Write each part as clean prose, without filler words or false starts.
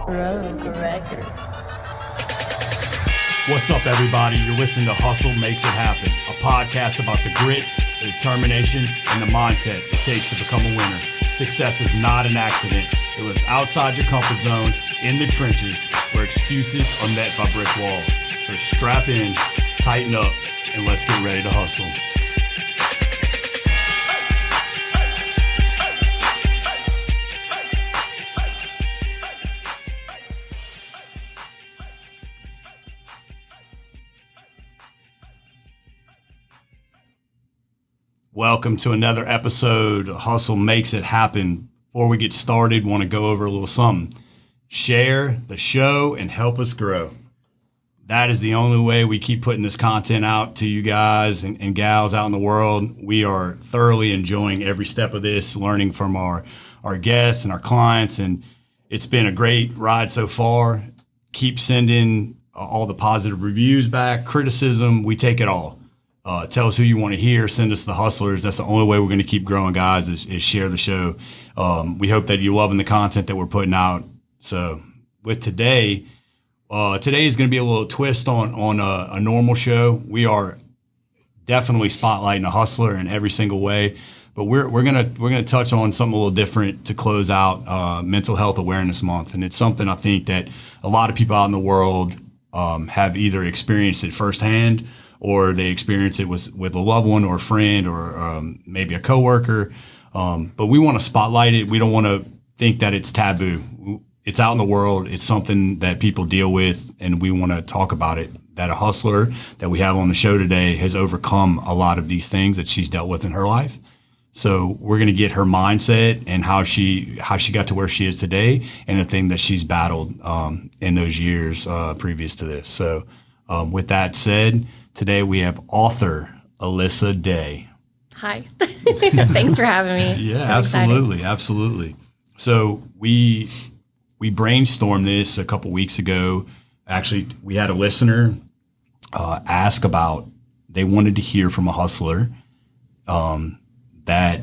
Lonegran. What's up, everybody? You're listening to Hustle Makes It Happen, a podcast about the grit, the determination, and the mindset it takes to become a winner. Success is not an accident. It was outside your comfort zone, in the trenches, where excuses are met by brick walls. So strap in, tighten up, and let's get ready to hustle. Welcome to another episode of Hustle Makes It Happen. Before we get started, want to go over a little something. Share the show and help us grow. That is the only way we keep putting this content out to you guys and gals out in the world. We are thoroughly enjoying every step of this, learning from our guests and our clients, and it's been a great ride so far. Keep sending all the positive reviews back, criticism. We take it all. Tell us who you want to hear. Send us the hustlers. That's the only way we're going to keep growing, guys, is share the show. We hope that you're loving the content that we're putting out. So with today is going to be a little twist on a normal show. We are definitely spotlighting a hustler in every single way, but we're gonna touch on something a little different to close out Mental Health Awareness Month, and it's something I think that a lot of people out in the world have either experienced it firsthand, or they experience it with a loved one or a friend or maybe a coworker. But we want to spotlight it. We don't want to think that it's taboo. It's out in the world. It's something that people deal with, and we want to talk about it. That a hustler that we have on the show today has overcome a lot of these things that she's dealt with in her life. So we're going to get her mindset and how she got to where she is today, and the thing that she's battled in those years previous to this. So with that said, today we have author Alyssa Day. Hi. Thanks for having me. Yeah, I'm absolutely. excited. Absolutely. So we brainstormed this a couple weeks ago. Actually, we had a listener ask about, they wanted to hear from a hustler that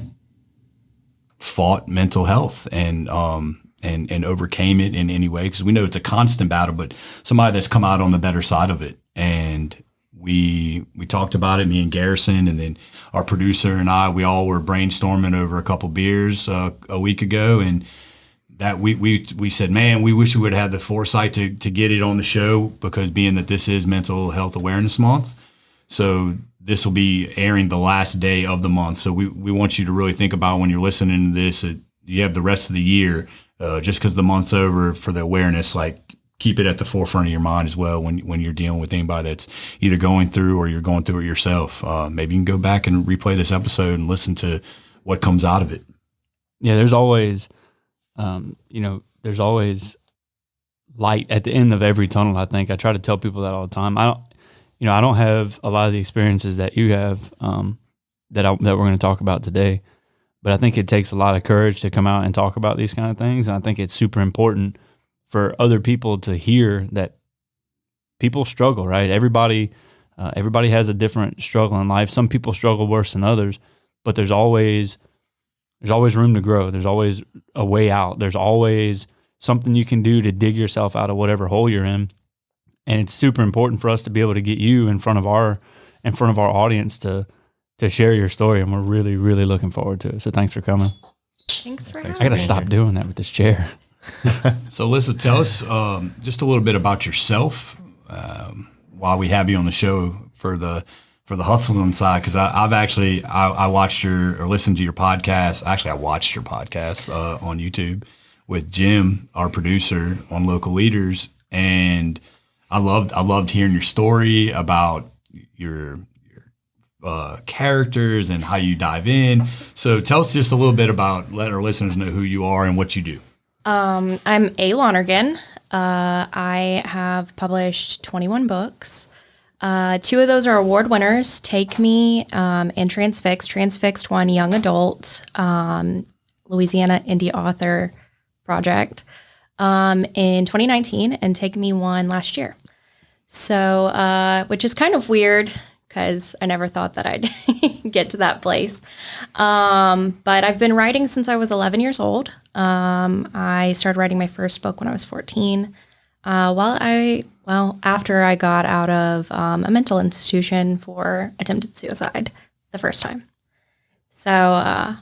fought mental health and overcame it in any way. Because we know it's a constant battle, but somebody that's come out on the better side of it. And we talked about it, me and Garrison, and then our producer and I, we all were brainstorming over a couple beers a week ago, and that we said, man, we wish we would have had the foresight to get it on the show, because being that this is Mental Health Awareness Month, so this will be airing the last day of the month. So we want you to really think about, when you're listening to this, you have the rest of the year, just because the month's over, for the awareness, like, keep it at the forefront of your mind as well when you're dealing with anybody that's either going through or you're going through it yourself. Maybe you can go back and replay this episode and listen to what comes out of it. Yeah, there's always, there's always light at the end of every tunnel. I think I try to tell people that all the time. I don't have a lot of the experiences that you have that we're going to talk about today, but I think it takes a lot of courage to come out and talk about these kind of things. And I think it's super important for other people to hear that people struggle, right? Everybody has a different struggle in life. Some people struggle worse than others, but there's always room to grow. There's always a way out. There's always something you can do to dig yourself out of whatever hole you're in. And it's super important for us to be able to get you in front of our audience to share your story. And we're really, really looking forward to it. So thanks for coming. Thanks for having me. I got to stop doing that with this chair. So Alyssa, tell us just a little bit about yourself while we have you on the show for the hustling side, because I watched or listened to your podcast. Actually, I watched your podcast on YouTube with Jim, our producer, on Local Leaders, and I loved hearing your story about your characters and how you dive in. So tell us just a little bit about, let our listeners know who you are and what you do. I'm a Lonergan. I have published 21 books. 2 of those are award winners, Take Me and Transfixed. Transfixed won Young Adult, Louisiana Indie Author Project in 2019, and Take Me won last year. So, which is kind of weird, because I never thought that I'd get to that place. But I've been writing since I was 11 years old. I started writing my first book when I was 14. After I got out of a mental institution for attempted suicide the first time. So,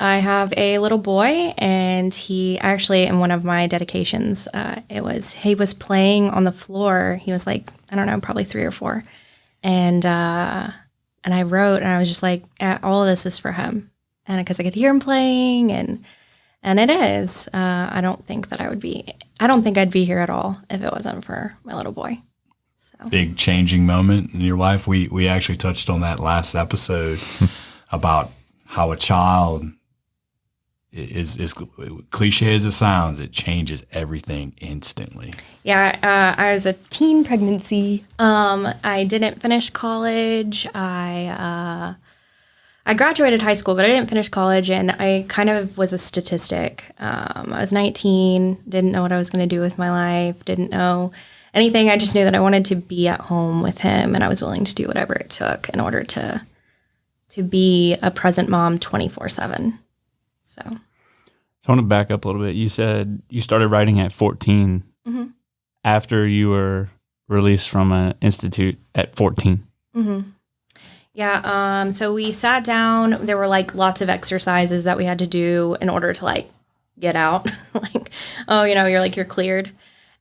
I have a little boy, and he actually, in one of my dedications, he was playing on the floor. He was like, I don't know, probably 3 or 4. And I wrote, and I was just like, all of this is for him. And because I could hear him playing, and it is. I don't think I'd be here at all if it wasn't for my little boy. So big changing moment in your life. We actually touched on that last episode about how a child is cliche as it sounds, it changes everything instantly. Yeah, I was a teen pregnancy. I didn't finish college. I graduated high school, but I didn't finish college, and I kind of was a statistic. I was 19, didn't know what I was going to do with my life, didn't know anything. I just knew that I wanted to be at home with him, and I was willing to do whatever it took in order to be a present mom 24/7. So I want to back up a little bit. You said you started writing at 14 after you were released from an institute at 14. Mm-hmm. Yeah. So we sat down. There were like lots of exercises that we had to do in order to like get out. Like, oh, you're cleared.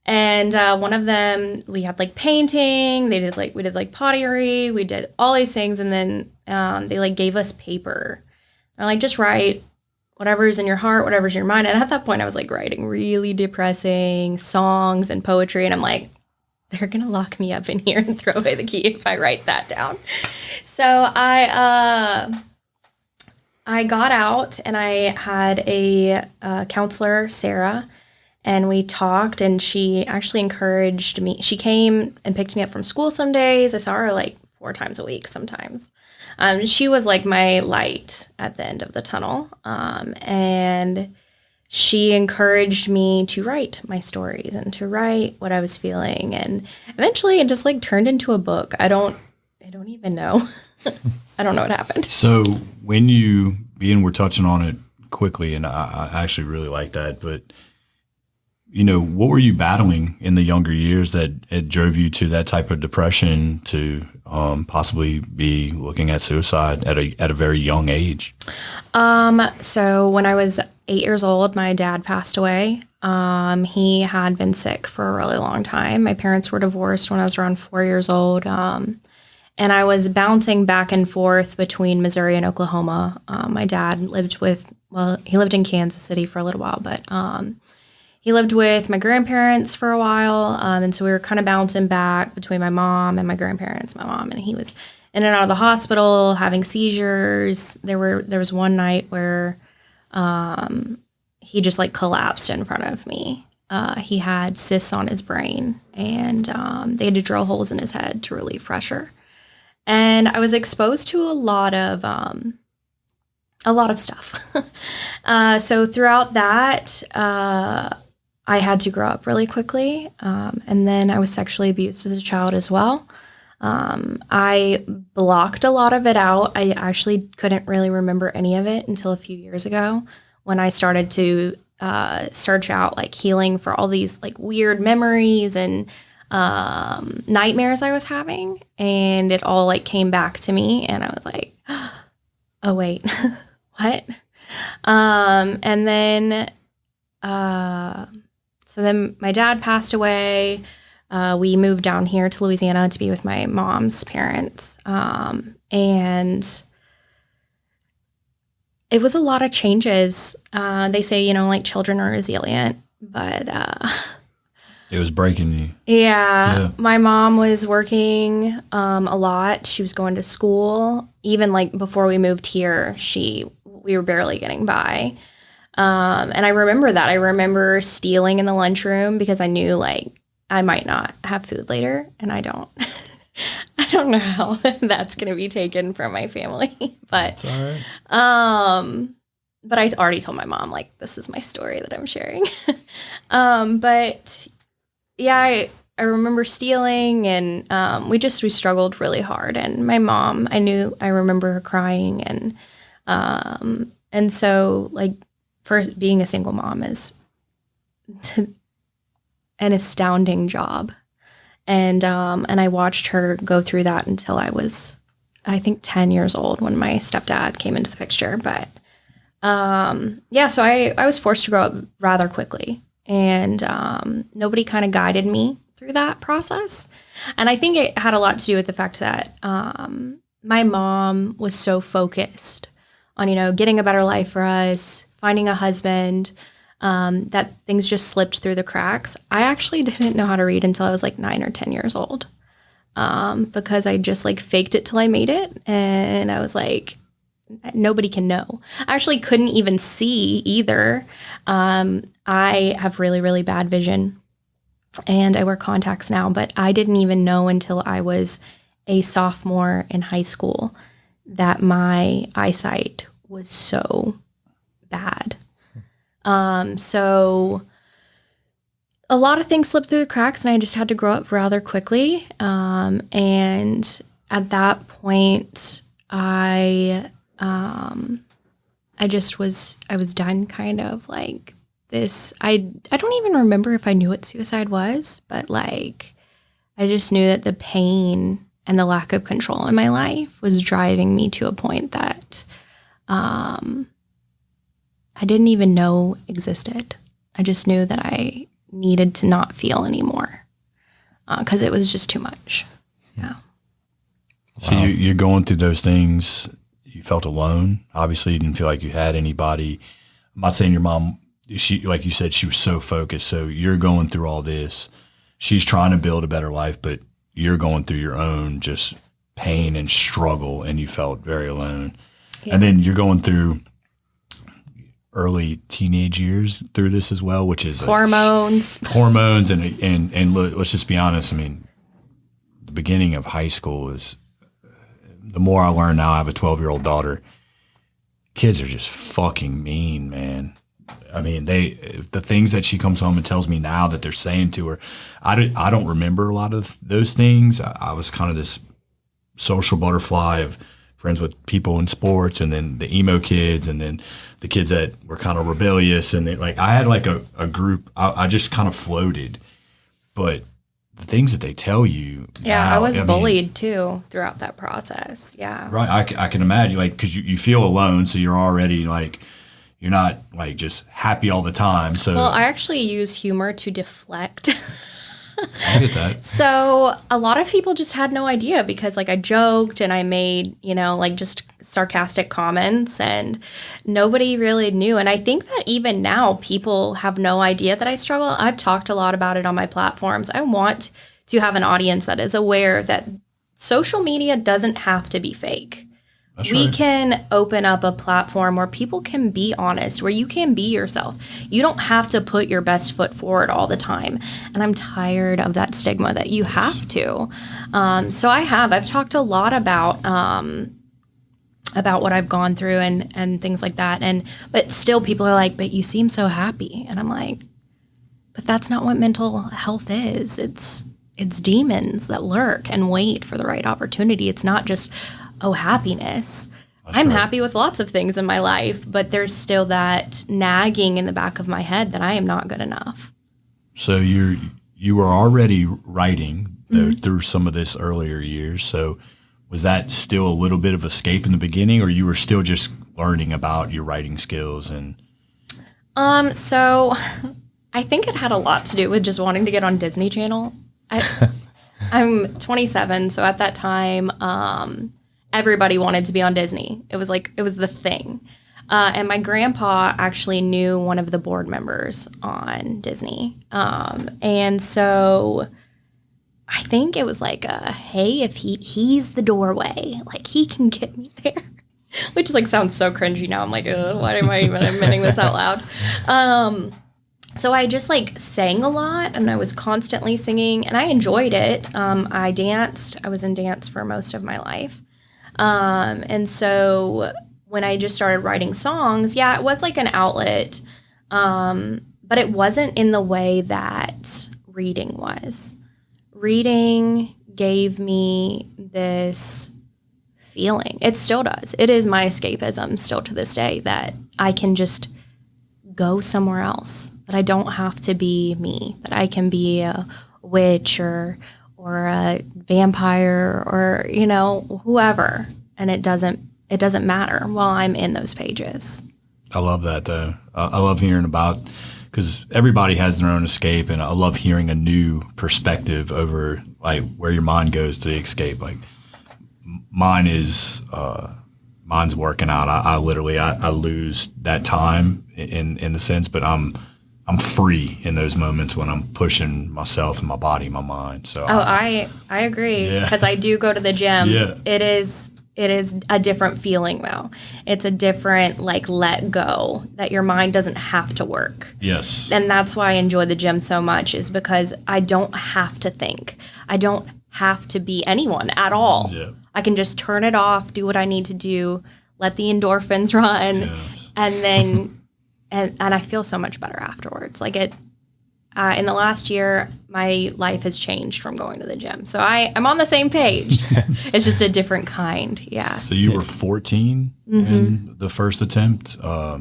And one of them, we had like painting. We did like pottery. We did all these things, and then they like gave us paper. They're like, just write whatever's in your heart, whatever's in your mind. And at that point, I was like writing really depressing songs and poetry, and I'm like, they're gonna lock me up in here and throw away the key if I write that down. So I got out, and I had a counselor, Sarah. And we talked, and she actually encouraged me. She came and picked me up from school some days. I saw her like 4 times a week sometimes. She was like my light at the end of the tunnel. And she encouraged me to write my stories and to write what I was feeling. And eventually it just like turned into a book. I don't even know. I don't know what happened. So when we're touching on it quickly, and I actually really like that, but what were you battling in the younger years that it drove you to that type of depression to possibly be looking at suicide at a very young age? So when I was 8 years old, my dad passed away. He had been sick for a really long time. My parents were divorced when I was around 4 years old. And I was bouncing back and forth between Missouri and Oklahoma. My dad he lived in Kansas City for a little while, but he lived with my grandparents for a while, and so we were kind of bouncing back between my mom and my grandparents. My mom, and he was in and out of the hospital having seizures. There was one night where he just like collapsed in front of me. He had cysts on his brain, and they had to drill holes in his head to relieve pressure. And I was exposed to a lot of stuff. So throughout that, I had to grow up really quickly. And then I was sexually abused as a child as well. I blocked a lot of it out. I actually couldn't really remember any of it until a few years ago when I started to search out like healing for all these like weird memories and nightmares I was having. And it all like came back to me, and I was like, oh wait, what? And then, so then my dad passed away. We moved down here to Louisiana to be with my mom's parents. And it was a lot of changes. They say, like children are resilient, but, it was breaking you. Yeah. My mom was working a lot. She was going to school. Even like before we moved here, we were barely getting by. And I remember that. I remember stealing in the lunchroom because I knew like I might not have food later, and I don't know how that's going to be taken from my family, but, it's all right. But I already told my mom, like, this is my story that I'm sharing. But yeah, I remember stealing, and, we struggled really hard, and my mom, I remember her crying, and so like for being a single mom is an astounding job. And I watched her go through that until I was, I think, 10 years old when my stepdad came into the picture. But so I was forced to grow up rather quickly, and nobody kind of guided me through that process. And I think it had a lot to do with the fact that my mom was so focused on, getting a better life for us, finding a husband, that things just slipped through the cracks. I actually didn't know how to read until I was like 9 or 10 years old, because I just like faked it till I made it. And I was like, nobody can know. I actually couldn't even see either. I have really, really bad vision, and I wear contacts now, but I didn't even know until I was a sophomore in high school that my eyesight was so bad. So a lot of things slipped through the cracks, and I just had to grow up rather quickly. And at that point, I was done, kind of like this. I don't even remember if I knew what suicide was, but like, I just knew that the pain and the lack of control in my life was driving me to a point that, I didn't even know existed. I just knew that I needed to not feel anymore, because it was just too much. Yeah. So you're going through those things. You felt alone. Obviously, you didn't feel like you had anybody. I'm not saying your mom, she, like you said, she was so focused. So you're going through all this. She's trying to build a better life, but you're going through your own just pain and struggle, and you felt very alone. Yeah. And then you're going through early teenage years through this as well, which is hormones, and let's just be honest. I mean, the beginning of high school is, the more I learn now, I have a 12-year-old daughter. Kids are just fucking mean, man. I mean, the things that she comes home and tells me now that they're saying to her, I don't remember a lot of those things. I was kind of this social butterfly of friends with people in sports, and then the emo kids, and then the kids that were kind of rebellious. And like, I had like a group, I just kind of floated. But the things that they tell you. Yeah, now, I was bullied too throughout that process. Yeah. Right. I can imagine, like, because you feel alone. So you're already like, you're not like just happy all the time. So, well, I actually use humor to deflect. I get that. So a lot of people just had no idea, because like I joked and I made, like just sarcastic comments, and nobody really knew. And I think that even now people have no idea that I struggle. I've talked a lot about it on my platforms. I want to have an audience that is aware that social media doesn't have to be fake. We can open up a platform where people can be honest, where you can be yourself. You don't have to put your best foot forward all the time. And I'm tired of that stigma that you have to. So I've talked a lot about what I've gone through and things like that. But still people are like, but you seem so happy. And I'm like, but that's not what mental health is. It's demons that lurk and wait for the right opportunity. It's not just, happiness. I'm happy with lots of things in my life, but there's still that nagging in the back of my head that I am not good enough. So you were already writing through some of this earlier years. So was that still a little bit of escape in the beginning, or you were still just learning about your writing skills? And so I think it had a lot to do with just wanting to get on Disney Channel. I'm 27, so at that time, everybody wanted to be on Disney. It was the thing. And my grandpa actually knew one of the board members on Disney. And so I think it was like, hey, if he's the doorway, like he can get me there, which like sounds so cringy now. I'm like, why am I even admitting this out loud? So I just like sang a lot, and I was constantly singing, and I enjoyed it. I danced. I was in dance for most of my life. And so when I just started writing songs, yeah, it was like an outlet, but it wasn't in the way that reading was. Reading gave me this feeling. It still does. It is my escapism still to this day, that I can just go somewhere else, that I don't have to be me, that I can be a witch or a vampire or, you know, whoever. And it doesn't matter while I'm in those pages. I love that though. I love hearing about, because everybody has their own escape, and I love hearing a new perspective over like where your mind goes to escape. Like mine's working out. I literally lose that time in the sense, but I'm free in those moments when I'm pushing myself and my body, my mind. So I agree, because I do go to the gym. Yeah. It is a different feeling though. It's a different like let go, that your mind doesn't have to work. Yes. And that's why I enjoy the gym so much, is because I don't have to think. I don't have to be anyone at all. Yeah. I can just turn it off, do what I need to do, let the endorphins run, Yes. and then and I feel so much better afterwards. Like it in the last year, my life has changed from going to the gym. So I'm on the same page. It's just a different kind. Yeah. So you were 14 in the first attempt. How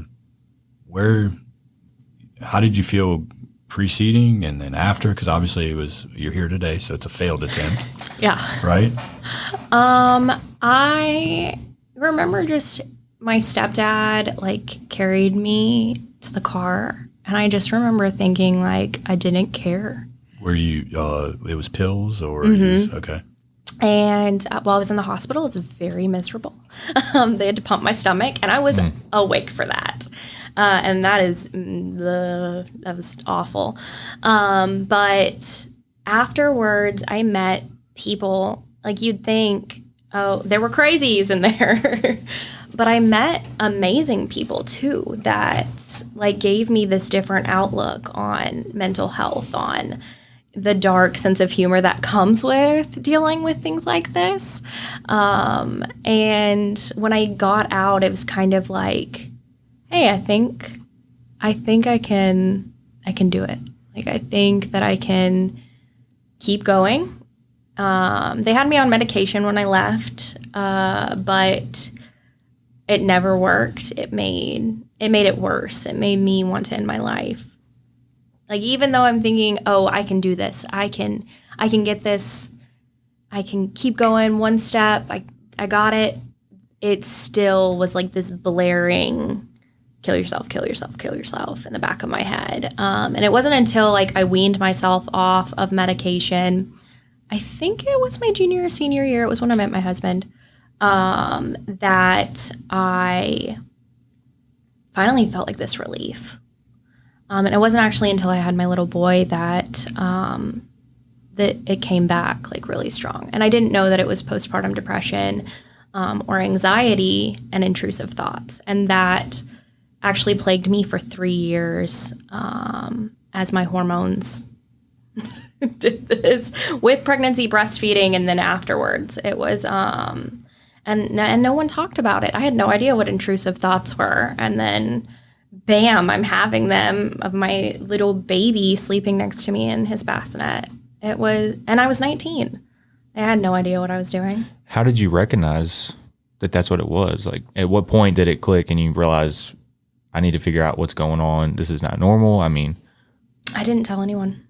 did you feel preceding and then after? Because obviously you're here today, so it's a failed attempt. Yeah. Right? I remember just my stepdad like carried me to the car, and I just remember thinking like I didn't care. Were you? It was pills or okay. And while I was in the hospital, it was very miserable. They had to pump my stomach, and I was awake for that. And that was awful. But afterwards, I met people like you'd think, oh, there were crazies in there. But I met amazing people too that like gave me this different outlook on mental health, on the dark sense of humor that comes with dealing with things like this. And when I got out, it was kind of like, hey, I think I can do it. Like, I think that I can keep going. They had me on medication when I left, but it never worked. It made it worse. It made me want to end my life. Like, even though I'm thinking, oh, I can do this. I can get this. I can keep going one step. I got it. It still was like this blaring, kill yourself, kill yourself, kill yourself in the back of my head. And it wasn't until like I weaned myself off of medication, I think it was my junior or senior year, it was when I met my husband, that I finally felt like this relief. And it wasn't actually until I had my little boy that that it came back like really strong. And I didn't know that it was postpartum depression or anxiety and intrusive thoughts. And that actually plagued me for 3 years as my hormones did this with pregnancy, breastfeeding, and then afterwards. It was, and no one talked about it. I had no idea what intrusive thoughts were. And then bam, I'm having them of my little baby sleeping next to me in his bassinet. And I was 19. I had no idea what I was doing. How did you recognize that that's what it was? Like, at what point did it click and you realize, I need to figure out what's going on? This is not normal. I mean, I didn't tell anyone.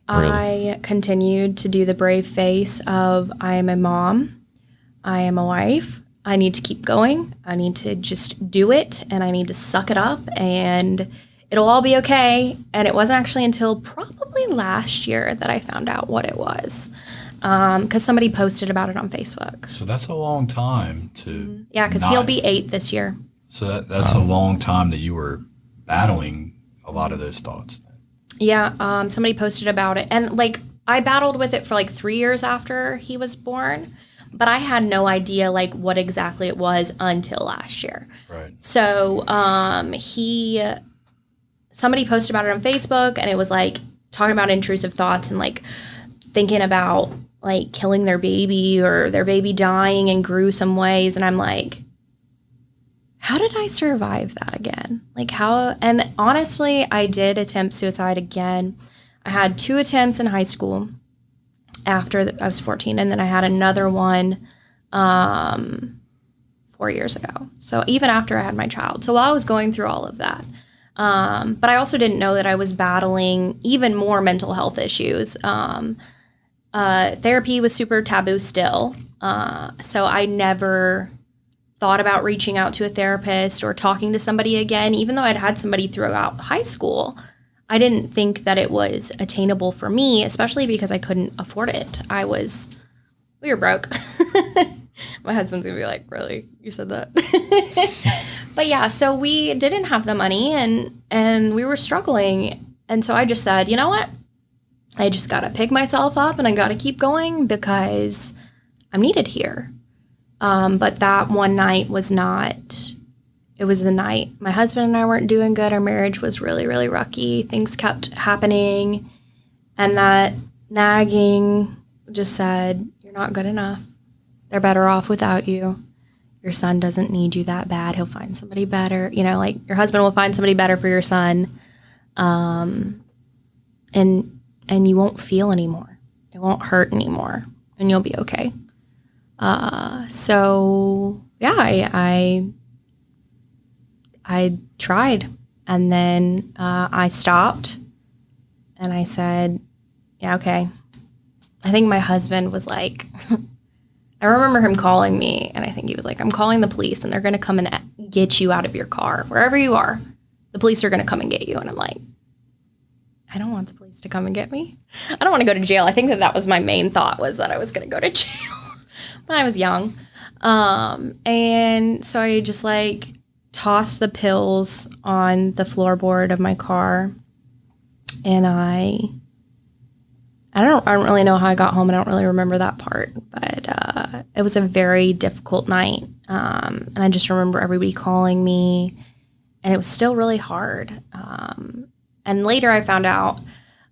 Really? I continued to do the brave face of, I am a mom. I am a wife. I need to keep going. I need to just do it, and I need to suck it up, and it'll all be okay. And it wasn't actually until probably last year that I found out what it was, because somebody posted about it on Facebook. So that's a long time to. Yeah, because he'll be 8 this year. So that's a long time that you were battling a lot of those thoughts. Yeah, somebody posted about it, and like I battled with it for like 3 years after he was born. But I had no idea like what exactly it was until last year. Right. So somebody posted about it on Facebook, and it was like talking about intrusive thoughts and like thinking about like killing their baby or their baby dying in gruesome ways. And I'm like, how did I survive that again? Like how? And honestly, I did attempt suicide again. I had 2 attempts in high school after I was 14, and then I had another one 4 years ago. So even after I had my child. So while I was going through all of that, But I also didn't know that I was battling even more mental health issues. Therapy was super taboo still. So I never thought about reaching out to a therapist or talking to somebody again, even though I'd had somebody throughout high school. I didn't think that it was attainable for me, especially because I couldn't afford it. We were broke. My husband's gonna be like, really? You said that? But yeah, so we didn't have the money and we were struggling. And so I just said, you know what? I just got to pick myself up and I got to keep going because I'm needed here. But that one night was not, it was the night my husband and I weren't doing good. Our marriage was really, really rocky. Things kept happening. And that nagging just said, you're not good enough. They're better off without you. Your son doesn't need you that bad. He'll find somebody better. You know, like your husband will find somebody better for your son. And you won't feel anymore. It won't hurt anymore. And you'll be okay. So yeah, I tried. And then I stopped. And I said, yeah, okay. I think my husband was like... I remember him calling me, and I think he was like, I'm calling the police, and they're going to come and get you out of your car. Wherever you are, the police are going to come and get you. And I'm like, I don't want the police to come and get me. I don't want to go to jail. I think that was my main thought, was that I was going to go to jail. But I was young. And so I just like tossed the pills on the floorboard of my car, and I don't really know how I got home. I don't really remember that part, but it was a very difficult night. And I just remember everybody calling me, and it was still really hard. And later I found out,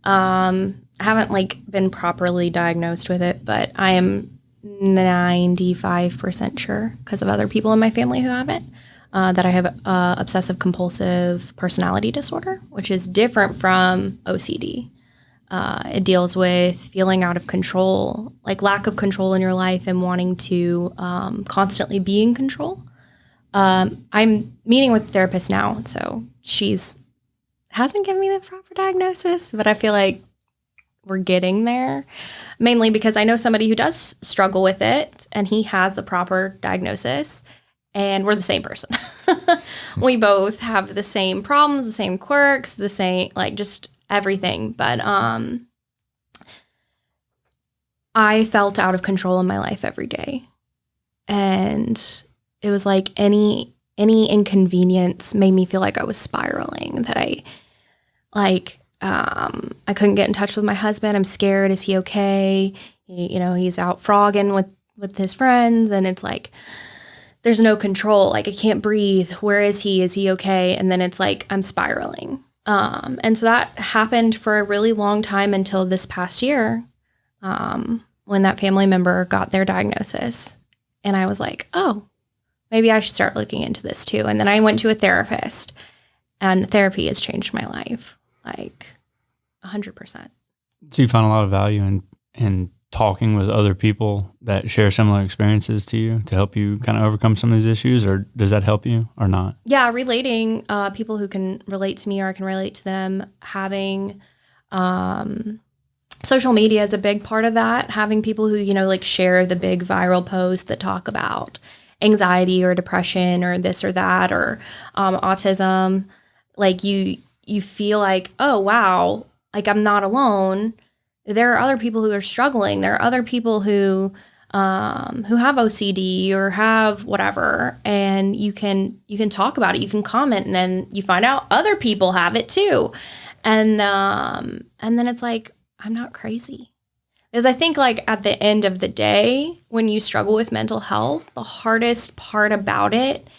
I haven't like been properly diagnosed with it, but I am 95% sure, because of other people in my family who have it, that I have obsessive compulsive personality disorder, which is different from OCD. It deals with feeling out of control, like lack of control in your life and wanting to constantly be in control. I'm meeting with a therapist now, so hasn't given me the proper diagnosis, but I feel like we're getting there, mainly because I know somebody who does struggle with it, and he has the proper diagnosis, and we're the same person. We both have the same problems, the same quirks, the same, like, just everything. But I felt out of control in my life every day. And it was like any inconvenience made me feel like I was spiraling, that I couldn't get in touch with my husband. I'm scared. Is he okay? He's out frogging with his friends, and it's like, there's no control. Like, I can't breathe. Where is he? Is he okay? And then it's like, I'm spiraling. And so that happened for a really long time until this past year, when that family member got their diagnosis. And I was like, oh, maybe I should start looking into this too. And then I went to a therapist, and therapy has changed my life, like 100%. So you find a lot of value in talking with other people that share similar experiences to you to help you kind of overcome some of these issues, or does that help you or not? Yeah, relating, people who can relate to me or I can relate to them. Having social media is a big part of that. Having people who, like share the big viral posts that talk about anxiety or depression or this or that, or autism. Like you feel like, oh, wow, like I'm not alone. There are other people who are struggling. There are other people who have OCD or have whatever, and you can talk about it. You can comment, and then you find out other people have it too, and then it's like, I'm not crazy. Because I think, like, at the end of the day, when you struggle with mental health, the hardest part about it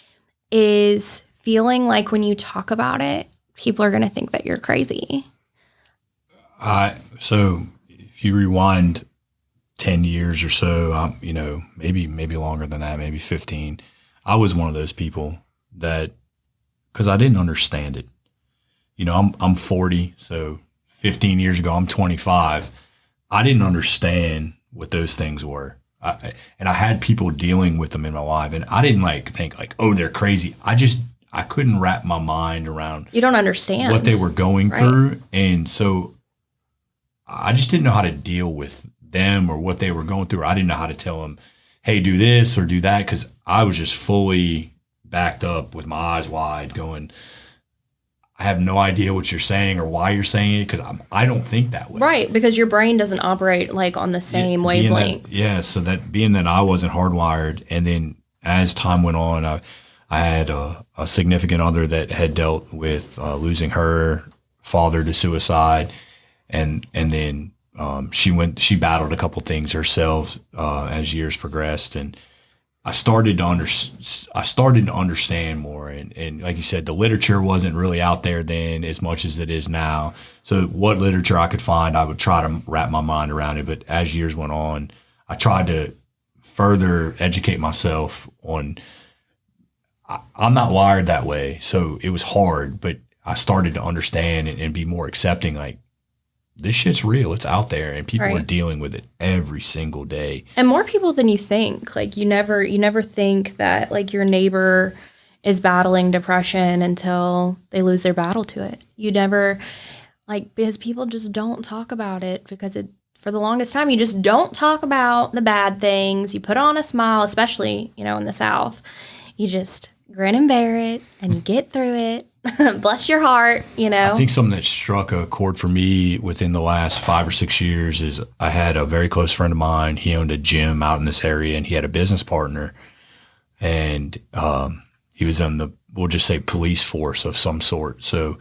is feeling like when you talk about it, people are going to think that you're crazy. So if you rewind 10 years or so, maybe longer than that, maybe 15, I was one of those people that, because I didn't understand it. I'm 40, so 15 years ago, I'm 25. I didn't understand what those things were. And I had people dealing with them in my life, and I didn't think oh, they're crazy. I I couldn't wrap my mind around You don't understand what they were going right? through. And so I just didn't know how to deal with them or what they were going through. I didn't know how to tell them, hey, do this or do that, because I was just fully backed up with my eyes wide going, I have no idea what you're saying or why you're saying it, because I don't think that way. Right, because your brain doesn't operate like on the same wavelength. So that being that I wasn't hardwired, and then as time went on, I had a significant other that had dealt with losing her father to suicide, and then she battled a couple things herself as years progressed, and I started to understand more, and like you said, the literature wasn't really out there then as much as it is now. So what literature I could find, I would try to wrap my mind around it. But as years went on, I tried to further educate myself on. I'm not wired that way, so it was hard. But I started to understand and be more accepting. Like, this shit's real. It's out there, and people are dealing with it every single day. And more people than you think. Like, you never think that like your neighbor is battling depression until they lose their battle to it. You never, like, because people just don't talk about it, because for the longest time, you just don't talk about the bad things. You put on a smile, especially, in the South. You just grin and bear it, and you get through it. Bless your heart, I think something that struck a chord for me within the last 5 or 6 years is I had a very close friend of mine. He owned a gym out in this area, and he had a business partner, and he was in the, we'll just say, police force of some sort. So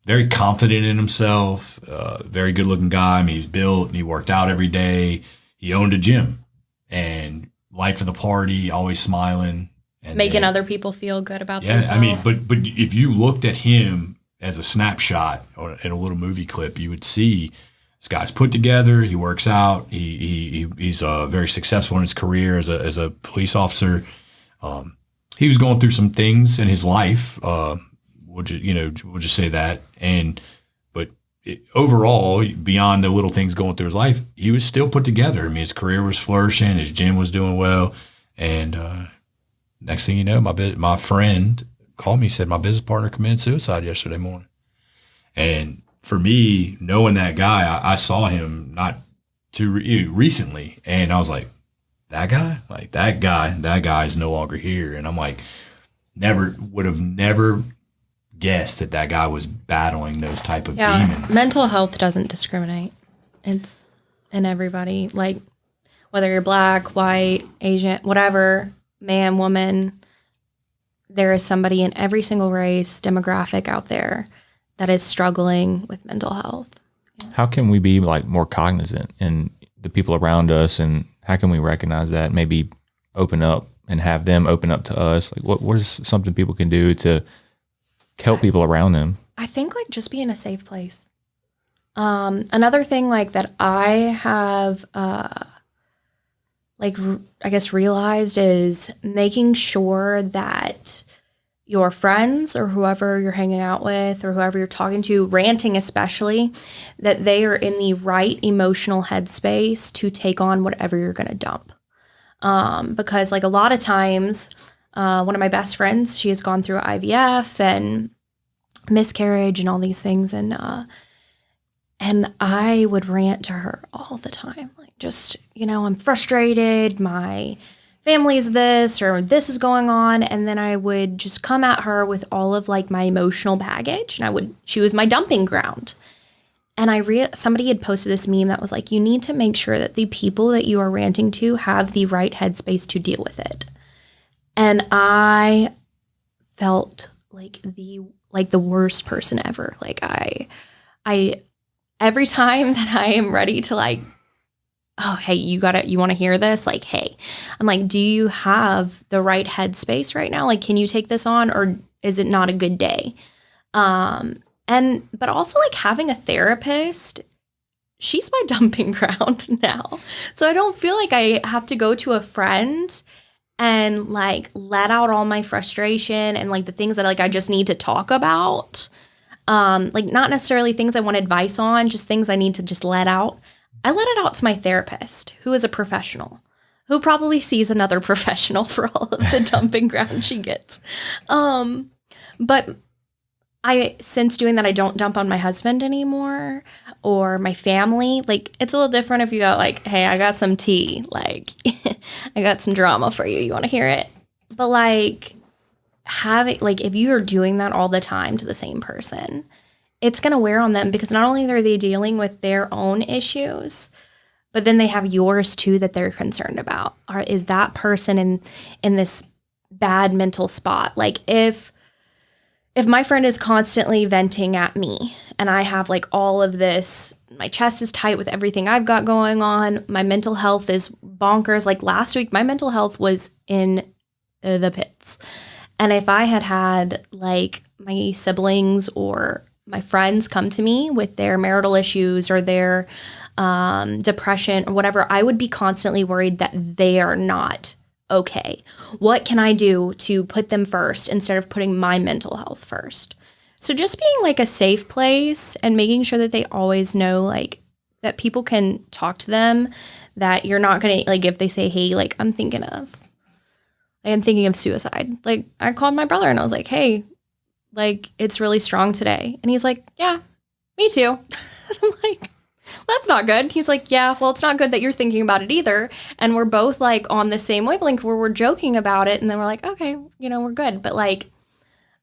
very confident in himself, very good looking guy. I mean, he was built and he worked out every day. He owned a gym, and life of the party, always smiling. And making other people feel good about themselves. I mean, but if you looked at him as a snapshot or in a little movie clip, you would see this guy's put together. He works out. He's very successful in his career as a police officer. He was going through some things in his life. We'll just say that. But overall, beyond the little things going through his life, he was still put together. I mean, his career was flourishing. His gym was doing well, and next thing you know, my friend called me, said my business partner committed suicide yesterday morning. And for me, knowing that guy, I saw him not too recently, and I was like, that guy is no longer here. And I'm like, would have never guessed that guy was battling those type of demons. Mental health doesn't discriminate. It's in everybody, like whether you're black, white, Asian, whatever, man, woman, there is somebody in every single race, demographic out there that is struggling with mental health. How can we be like more cognizant in the people around us, and how can we recognize that, maybe open up and have them open up to us? Like what is something people can do to help people around them? I think like just be in a safe place. Another thing like that I have realized is making sure that your friends or whoever you're hanging out with or whoever you're talking to, ranting especially, that they are in the right emotional headspace to take on whatever you're going to dump. Because like a lot of times, one of my best friends, she has gone through IVF and miscarriage and all these things. And I would rant to her all the time. Like, just, I'm frustrated. My family's this, or this is going on. And then I would just come at her with all of like my emotional baggage. And she was my dumping ground. And somebody had posted this meme that was like, you need to make sure that the people that you are ranting to have the right headspace to deal with it. And I felt like the worst person ever. Like I every time that I am ready to like, oh, hey, you want to hear this? Like, hey, I'm like, do you have the right headspace right now? Like, can you take this on, or is it not a good day? But also like having a therapist, she's my dumping ground now. So I don't feel like I have to go to a friend and like let out all my frustration and like the things that like I just need to talk about. Like not necessarily things I want advice on, just things I need to just let out. I let it out to my therapist, who is a professional. who probably sees another professional for all of the dumping ground she gets. But since doing that, I don't dump on my husband anymore or my family. Like, it's a little different if you go like, hey, I got some tea. Like, I got some drama for you. You want to hear it? But like, if you are doing that all the time to the same person, it's going to wear on them, because not only are they dealing with their own issues, but then they have yours too that they're concerned about. Is that person in this bad mental spot? Like, if my friend is constantly venting at me and I have like all of this, my chest is tight with everything I've got going on, my mental health is bonkers. Like last week, my mental health was in the pits. And if I had like my siblings or my friends come to me with their marital issues or their depression or whatever, I would be constantly worried that they are not okay. What can I do to put them first instead of putting my mental health first? So just being like a safe place and making sure that they always know like that people can talk to them, that you're not going to like, if they say, hey, like I'm thinking of suicide. Like I called my brother and I was like, hey, like it's really strong today. And he's like, yeah, me too. And I'm like, that's not good. He's like, yeah, well, it's not good that you're thinking about it either. And we're both like on the same wavelength where we're joking about it. And then we're like, okay, we're good. But like,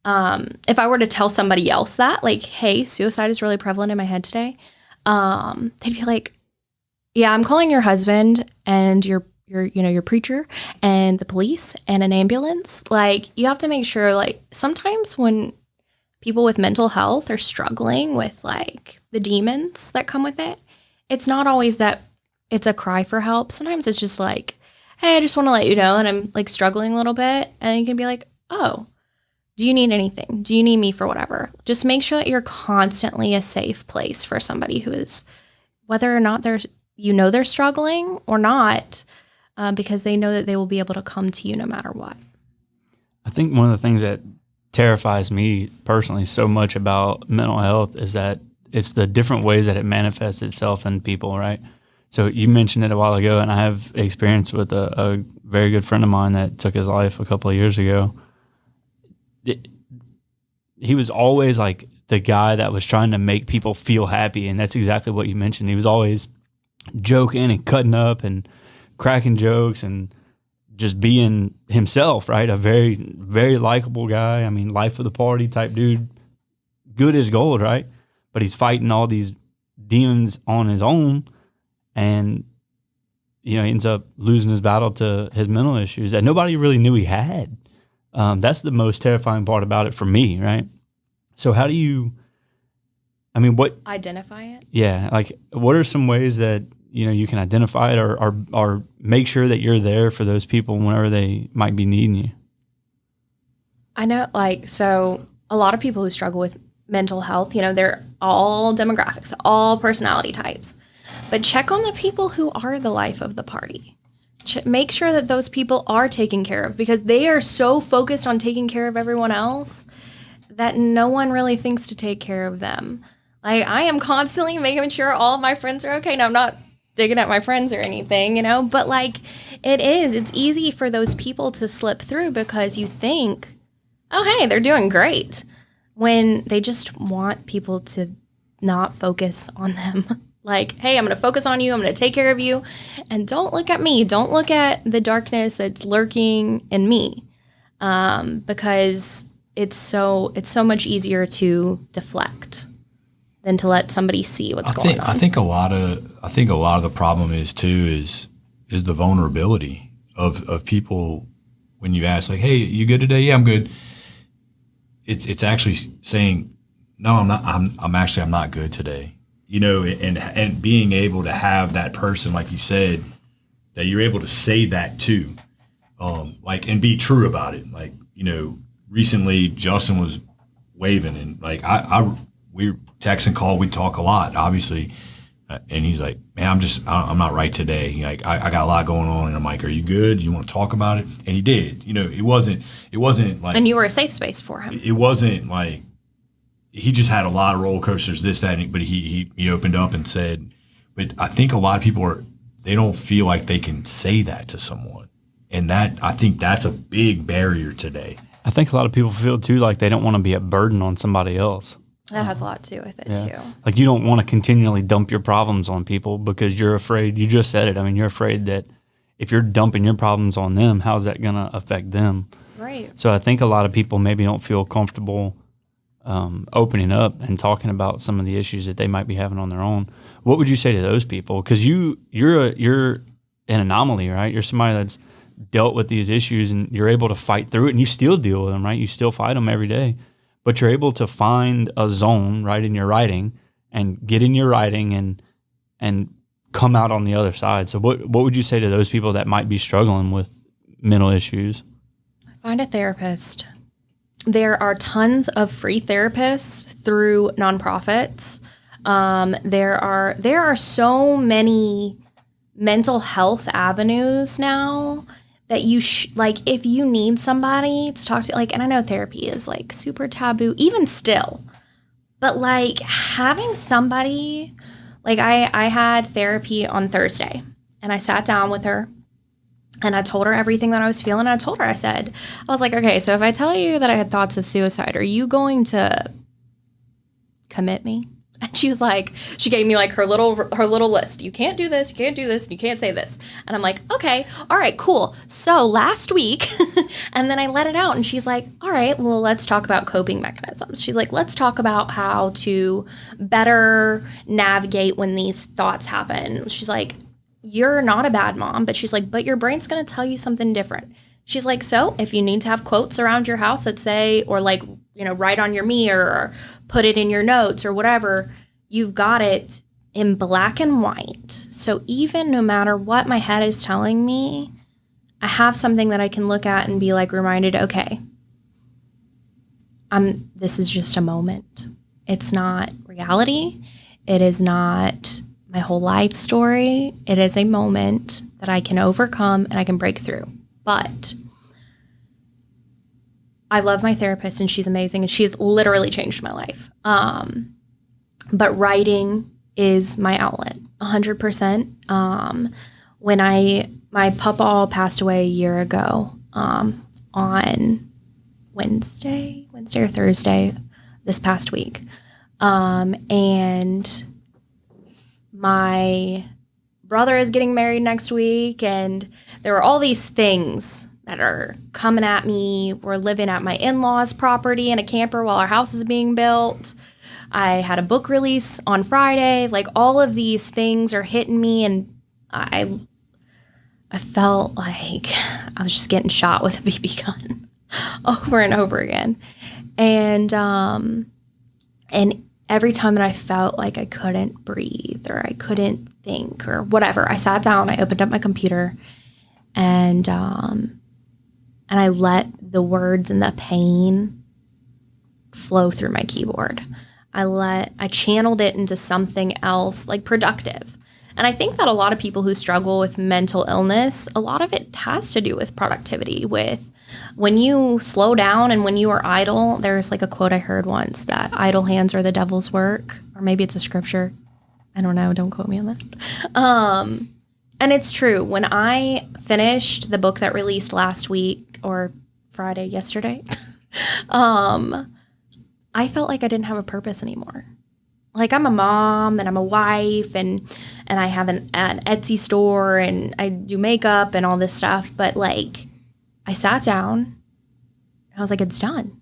if I were to tell somebody else that, like, hey, suicide is really prevalent in my head today, they'd be like, yeah, I'm calling your husband and your preacher and the police and an ambulance. Like, you have to make sure, like, sometimes when people with mental health are struggling with like the demons that come with it, it's not always that it's a cry for help. Sometimes it's just like, hey, I just want to let you know that I'm like struggling a little bit. And you can be like, oh, do you need anything? Do you need me for whatever? Just make sure that you're constantly a safe place for somebody who is, whether or not they're struggling or not, because they know that they will be able to come to you no matter what. I think one of the things that terrifies me personally so much about mental health is that it's the different ways that it manifests itself in people, right? So you mentioned it a while ago, and I have experience with a very good friend of mine that took his life a couple of years ago. He was always like the guy that was trying to make people feel happy, and that's exactly what you mentioned. He was always joking and cutting up and cracking jokes and just being himself, right? A very, very likable guy. I mean, life of the party type dude, good as gold, right? But he's fighting all these demons on his own, and he ends up losing his battle to his mental issues that nobody really knew he had. That's the most terrifying part about it for me, right? So how do you, what identify it? Yeah, like what are some ways that you can identify it or make sure that you're there for those people whenever they might be needing you? I know, so a lot of people who struggle with mental health, they're all demographics, all personality types. But check on the people who are the life of the party. Make sure that those people are taken care of, because they are so focused on taking care of everyone else that no one really thinks to take care of them. Like, I am constantly making sure all of my friends are okay. Now, I'm not digging at my friends or anything, but it's easy for those people to slip through because you think, oh, hey, they're doing great, when they just want people to not focus on them. Like, hey, I'm going to focus on you. I'm going to take care of you. And don't look at me. Don't look at the darkness that's lurking in me, because it's so much easier to deflect than to let somebody see what's going on. I think a lot of the problem is the vulnerability of people when you ask, like, hey, you good today? Yeah, I'm good. It's actually saying, no, I'm not. I'm not good today. And being able to have that person, like you said, that you're able to say that to, and be true about it. Like, recently Justin was waving, and like we text and call, we talk a lot, obviously, and he's like, man, I'm not right today. Like, I got a lot going on, and I'm like, are you good? You want to talk about it? And he did. It wasn't like, and you were a safe space for him. It wasn't like he just had a lot of roller coasters, this, that, but he opened up and said. But I think a lot of people they don't feel like they can say that to someone. And I think that's a big barrier today. I think a lot of people feel too like they don't want to be a burden on somebody else. That has a lot to do with it too. Like you don't want to continually dump your problems on people because you're afraid. You just said it. I mean, you're afraid that if you're dumping your problems on them, how's that going to affect them? Right. So I think a lot of people maybe don't feel comfortable opening up and talking about some of the issues that they might be having on their own. What would you say to those people? Because you're an anomaly, right? You're somebody that's dealt with these issues and you're able to fight through it, and you still deal with them, right? You still fight them every day, but you're able to find a zone right in your writing and get in your writing and come out on the other side. So what would you say to those people that might be struggling with mental issues? Find a therapist. There are tons of free therapists through nonprofits. There are so many mental health avenues now that you like if you need somebody to talk to, like, and I know therapy is like super taboo even still, but like having somebody, like I had therapy on Thursday and I sat down with her and I told her everything that I was feeling. I told her, I was like, okay, so if I tell you that I had thoughts of suicide, are you going to commit me? And she was like, she gave me like her little list. You can't do this, you can't do this, you can't say this. And I'm like, okay, all right, cool. So last week, and then I let it out and she's like, all right, well, let's talk about coping mechanisms. She's like, let's talk about how to better navigate when these thoughts happen. She's like, you're not a bad mom, but she's like, but your brain's going to tell you something different. She's like, so if you need to have quotes around your house that say, or like, you know, write on your mirror or put it in your notes or whatever, you've got it in black and white. So even no matter what my head is telling me, I have something that I can look at and be like reminded, okay, this is just a moment. It's not reality. It is not my whole life story. It is a moment that I can overcome and I can break through. But I love my therapist and she's amazing and she's literally changed my life. But writing is my outlet, 100%. When my papa passed away a year ago, on Wednesday or Thursday this past week, and my brother is getting married next week, and there were all these things that are coming at me. We're living at my in-laws' property in a camper while our house is being built. I had a book release on Friday. Like all of these things are hitting me, and I felt like I was just getting shot with a BB gun over and over again. And every time that I felt like I couldn't breathe or I couldn't think or whatever, I sat down, I opened up my computer, and I let the words and the pain flow through my keyboard. I channeled it into something else, like productive. And I think that a lot of people who struggle with mental illness, a lot of it has to do with productivity, with when you slow down and when you are idle. There's like a quote I heard once that idle hands are the devil's work, or maybe it's a scripture. I don't know. Don't quote me on that. And it's true. When I finished the book that released last week or yesterday, I felt like I didn't have a purpose anymore. Like I'm a mom and I'm a wife and I have an Etsy store and I do makeup and all this stuff. But like I sat down, I was like, it's done.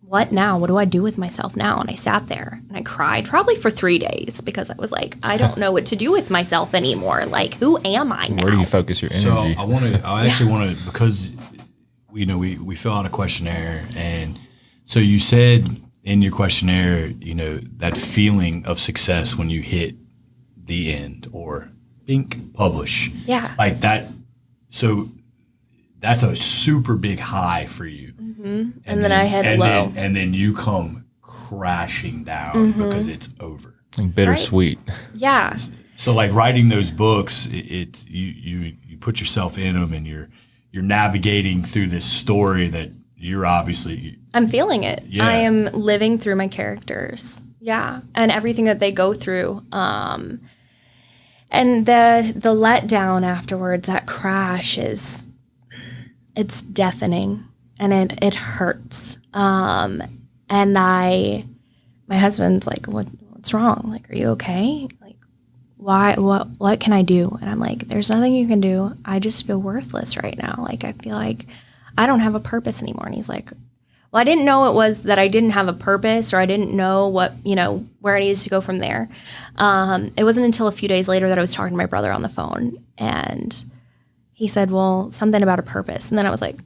What now? What do I do with myself now? And I sat there and I cried probably for 3 days because I was like, I don't know what to do with myself anymore. Like, who am I now? Where do you focus your energy? So I actually want to, because we fill out a questionnaire, and so you said in your questionnaire, that feeling of success when you hit the end or publish. Yeah. Like that. So that's a super big high for you. Mm-hmm. And then I hit low. And then you come crashing down because it's over. Like bittersweet. Right. Yeah. So like writing those books, you put yourself in them and you're navigating through this story that you're obviously. I'm feeling it. Yeah. I am living through my characters. Yeah. And everything that they go through. And And the letdown afterwards, that crash it's deafening and it hurts. And my husband's like, what's wrong? Like, are you okay? Like, why, what can I do? And I'm like, there's nothing you can do. I just feel worthless right now. Like, I feel like I don't have a purpose anymore. And he's like, well, I didn't know it was that I didn't have a purpose, or I didn't know where I needed to go from there. It wasn't until a few days later that I was talking to my brother on the phone, and he said, well, something about a purpose. And then I was like,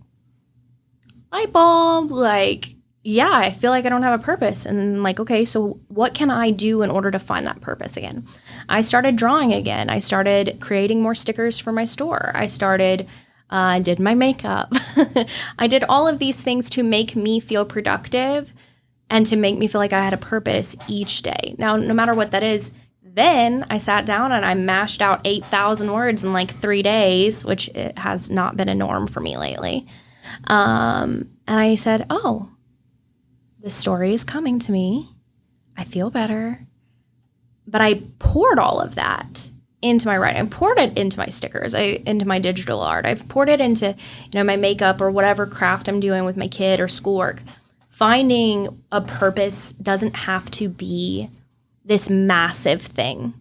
light bulb, like, yeah, I feel like I don't have a purpose. And I'm like, okay, so what can I do in order to find that purpose again? I started drawing again. I started creating more stickers for my store. I did my makeup. I did all of these things to make me feel productive and to make me feel like I had a purpose each day. Now, no matter what that is, then I sat down and I mashed out 8,000 words in like 3 days, which it has not been a norm for me lately. And I said, oh, the story is coming to me. I feel better. But I poured all of that into my writing. I poured it into my stickers, into my digital art. I've poured it into, my makeup or whatever craft I'm doing with my kid or schoolwork. Finding a purpose doesn't have to be this massive thing.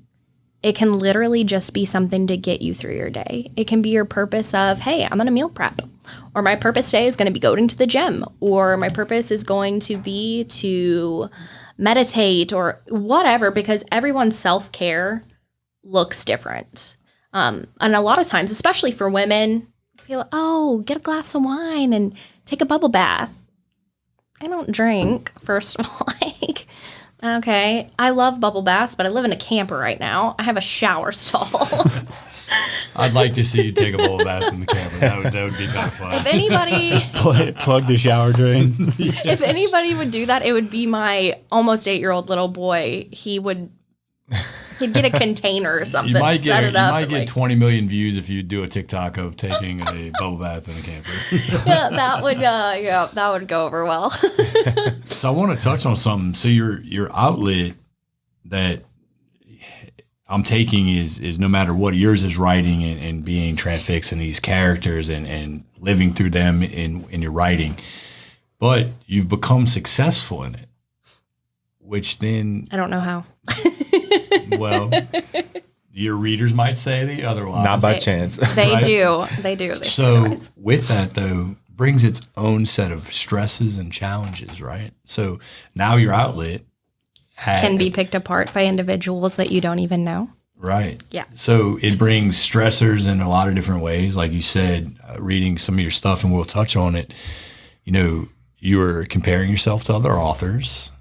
It can literally just be something to get you through your day. It can be your purpose of, hey, I'm going to meal prep. Or my purpose today is going to be going to the gym. Or my purpose is going to be to meditate or whatever, because everyone's self-care looks different. And a lot of times, especially for women, feel, oh, get a glass of wine and take a bubble bath. I don't drink, first of all. Like, okay, I love bubble baths, but I live in a camper right now. I have a shower stall. I'd like to see you take a bubble bath in the camper. That would be kind of fun. If anybody Plug the shower drain. if anybody would do that, it would be my almost 8-year-old little boy. He'd get a container or something. You might set it up, get like, 20 million views if you do a TikTok of taking a bubble bath in a camper. Yeah, that would go over well. So I want to touch on something. So your outlet that I'm taking is no matter what, yours is writing and being transfixed in these characters and living through them in your writing. But you've become successful in it, which then... I don't know how. Well, your readers might say the otherwise. Not by chance. They Right? do. They do. So with that, though, brings its own set of stresses and challenges, right? So now your outlet can be picked apart by individuals that you don't even know. Right. Yeah. So it brings stressors in a lot of different ways. Like you said, reading some of your stuff, and we'll touch on it, you were comparing yourself to other authors,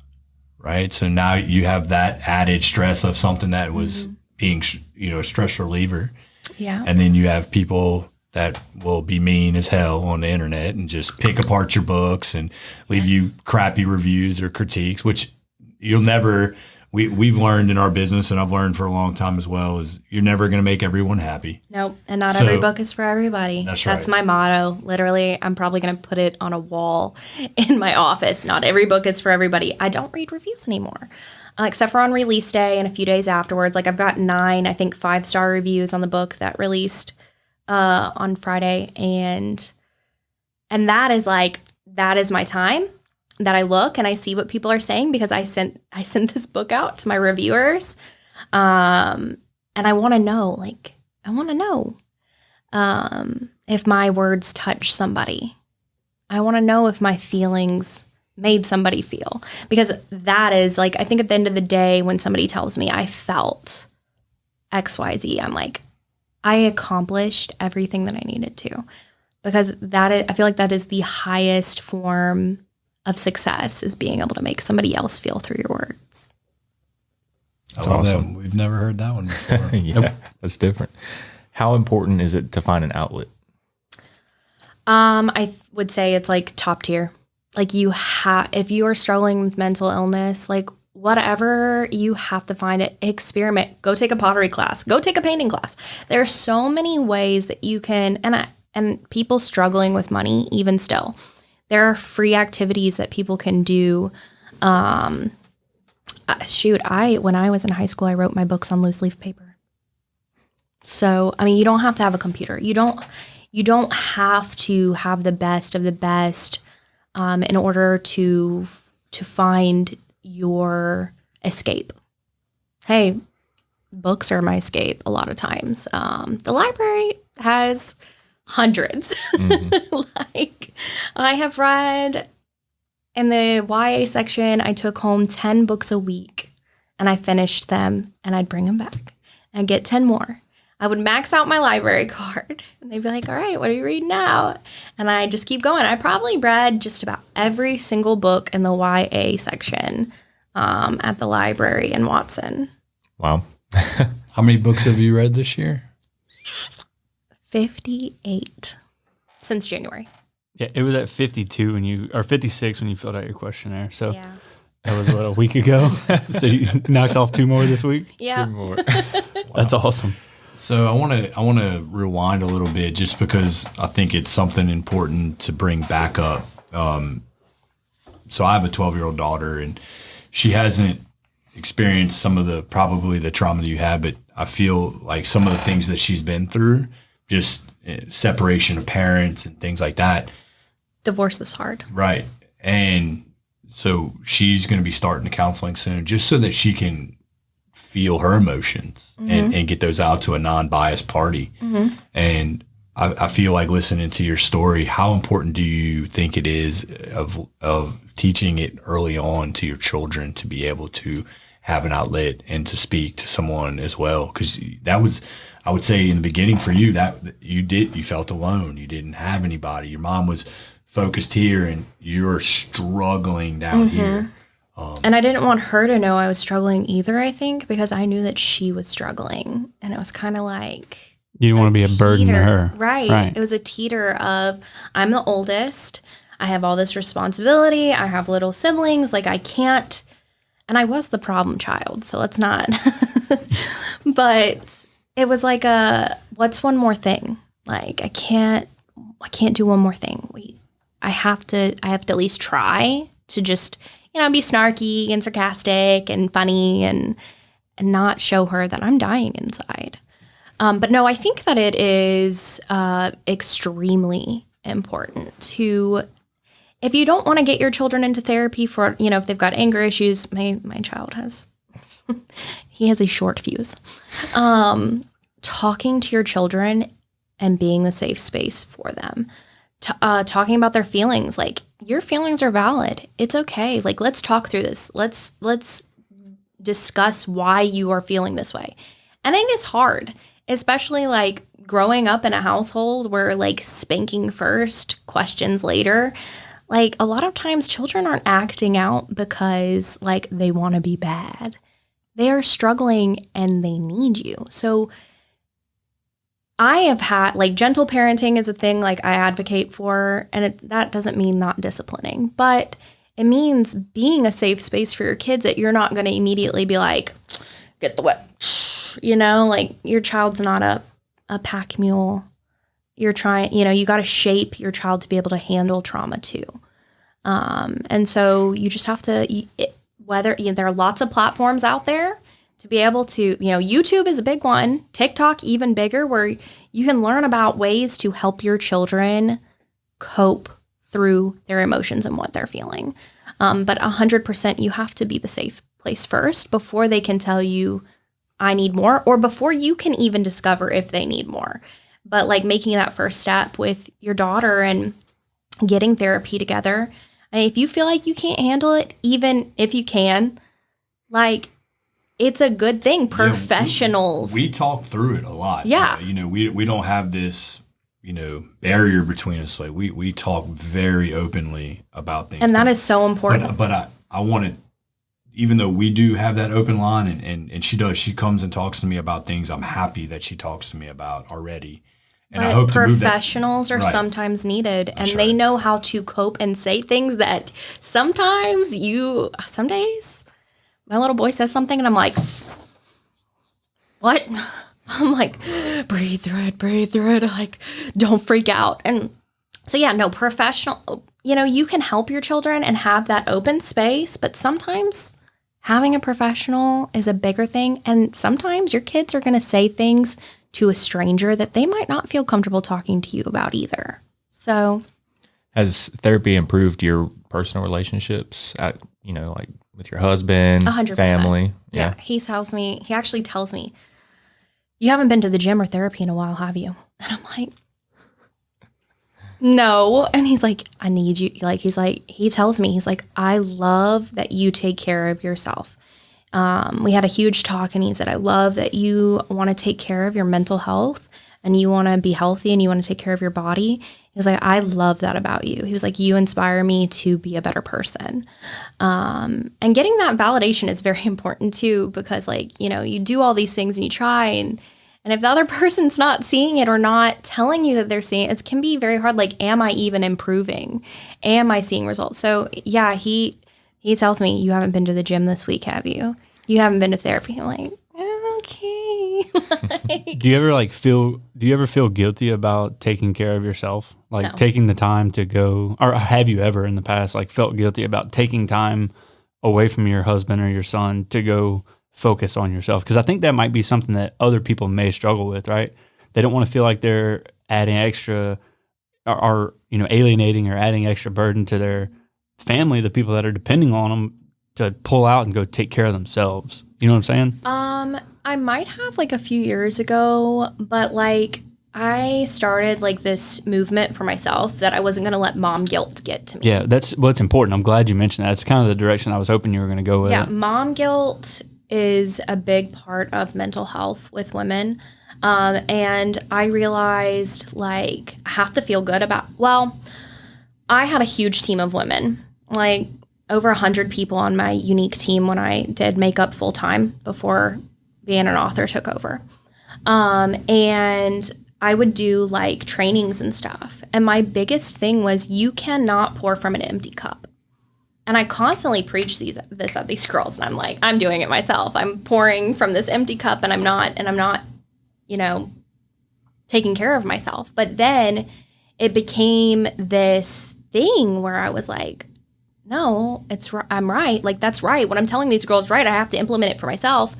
right? So now you have that added stress of something that was being, a stress reliever. Yeah. And then you have people that will be mean as hell on the internet and just pick apart your books and leave you crappy reviews or critiques, which you'll never, we've learned in our business, and I've learned for a long time as well, is you're never going to make everyone happy. Nope. And not every book is for everybody. That's right. my motto. Literally, I'm probably going to put it on a wall in my office. Not every book is for everybody. I don't read reviews anymore, except for on release day and a few days afterwards. Like, I've got 9, I think, 5-star reviews on the book that released on Friday. And that is my time that I look and I see what people are saying, because I sent this book out to my reviewers. And I want to know, if my words touch somebody. I want to know if my feelings made somebody feel, because that is I think at the end of the day, when somebody tells me I felt XYZ, I'm like, I accomplished everything that I needed to, because I feel like that is the highest form of success, is being able to make somebody else feel through your words. I love that. We've never heard that one before. Yeah, that's different. How important is it to find an outlet? I would say it's top tier. If you are struggling with mental illness, whatever, you have to find it. Experiment. Go take a pottery class. Go take a painting class. There are so many ways that you can, and people struggling with money, even still, there are free activities that people can do. When I was in high school, I wrote my books on loose leaf paper. So, I mean, you don't have to have a computer. You don't have to have the best of the best in order to find your escape. Hey, books are my escape a lot of times. The library has hundreds. Like, I have read in the YA section, I took home 10 books a week and I finished them and I'd bring them back and get 10 more. I would max out my library card and they'd be like, all right, what are you reading now? And I just keep going. I probably read just about every single book in the YA section at the library in Watson. Wow. How many books have you read this year? 58 since January. Yeah, it was at 52 or 56 when you filled out your questionnaire. So Yeah. that was a week ago. So you knocked off 2 more this week. Yeah. 2 more. That's awesome. So I want to rewind a little bit just because I think it's something important to bring back up. So I have a 12-year-old daughter, and she hasn't experienced some of probably the trauma that you had, but I feel like some of the things that she's been through, just separation of parents and things like that. Divorce is hard. Right. And so she's going to be starting the counseling soon just so that she can feel her emotions and get those out to a non-biased party. And I feel like listening to your story, how important do you think it is of teaching it early on to your children to be able to have an outlet and to speak to someone as well? Because that was, I would say in the beginning for you, that you felt alone. You didn't have anybody. Your mom was focused here and you're struggling down here. And I didn't want her to know I was struggling either, I think, because I knew that she was struggling. And it was kind of like... You didn't want to be a burden to her. Right. It was a teeter of, I'm the oldest. I have all this responsibility. I have little siblings. Like, I can't... And I was the problem child, so let's not... But it was like what's one more thing? Like, I can't do one more thing. I have to at least try to just... be snarky and sarcastic and funny and not show her that I'm dying inside. But no, I think that it is extremely important to, if you don't want to get your children into therapy for, if they've got anger issues, my child has, he has a short fuse. Talking to your children and being the safe space for them. Talking about their feelings, like, your feelings are valid. It's okay. Like, let's talk through this. Let's discuss why you are feeling this way. And it is hard, especially like growing up in a household where like spanking first, questions later. Like, a lot of times children aren't acting out because like they want to be bad. They are struggling and they need you. So I have had, like, gentle parenting is a thing, like, I advocate for, and that doesn't mean not disciplining, but it means being a safe space for your kids that you're not going to immediately be like, get the whip, like, your child's not a pack mule. You're trying, you got to shape your child to be able to handle trauma too. And so you just have to, there are lots of platforms out there to be able to, YouTube is a big one, TikTok even bigger, where you can learn about ways to help your children cope through their emotions and what they're feeling. But 100%, you have to be the safe place first before they can tell you, I need more, or before you can even discover if they need more. But like making that first step with your daughter and getting therapy together. And if you feel like you can't handle it, even if you can, like, it's a good thing. Professionals. We talk through it a lot. Yeah. We don't have this, barrier between us. Like, we talk very openly about things. And that is so important. But I want to, even though we do have that open line and she does, she comes and talks to me about things I'm happy that she talks to me about already. And but I hope professionals are right. sometimes needed, and That's they right. know how to cope and say things that some days, my little boy says something and I'm like, what? I'm like, breathe through it. Like, don't freak out. And so, yeah, no, professional, you can help your children and have that open space, but sometimes having a professional is a bigger thing. And sometimes your kids are going to say things to a stranger that they might not feel comfortable talking to you about either. So, has therapy improved your personal relationships at, like with your husband, 100%. family? Yeah. He actually tells me, you haven't been to the gym or therapy in a while, have you? And I'm like, no. And he's like, I need you. He tells me, he's like, I love that you take care of yourself. We had a huge talk and he said, I love that you want to take care of your mental health and you want to be healthy and you want to take care of your body. He was like, I love that about you. He was like, you inspire me to be a better person. And getting that validation is very important too, because you do all these things and you try and if the other person's not seeing it or not telling you that they're seeing it, it can be very hard. Like, am I even improving? Am I seeing results? So yeah, he tells me, you haven't been to the gym this week, have you? You haven't been to therapy. I'm like, okay. Do you ever feel guilty about taking care of yourself? Like No. taking the time to go, or have you ever in the past felt guilty about taking time away from your husband or your son to go focus on yourself? Because I think that might be something that other people may struggle with, right? They don't want to feel like they're adding extra or alienating or adding extra burden to their family, the people that are depending on them to pull out and go take care of themselves. You know what I'm saying? I might have a few years ago, but I started this movement for myself that I wasn't going to let mom guilt get to me. Yeah, that's what's important. I'm glad you mentioned that. It's kind of the direction I was hoping you were going to go with. Yeah, mom guilt is a big part of mental health with women. And I realized I have to feel good about, I had a huge team of women, over 100 people on my unique team when I did makeup full time before being an author took over. And I would do trainings and stuff. And my biggest thing was you cannot pour from an empty cup. And I constantly preach this at these girls. And I'm like, I'm doing it myself. I'm pouring from this empty cup and I'm not, taking care of myself. But then it became this thing where I was like, no, I'm right. That's right. What I'm telling these girls, right. I have to implement it for myself.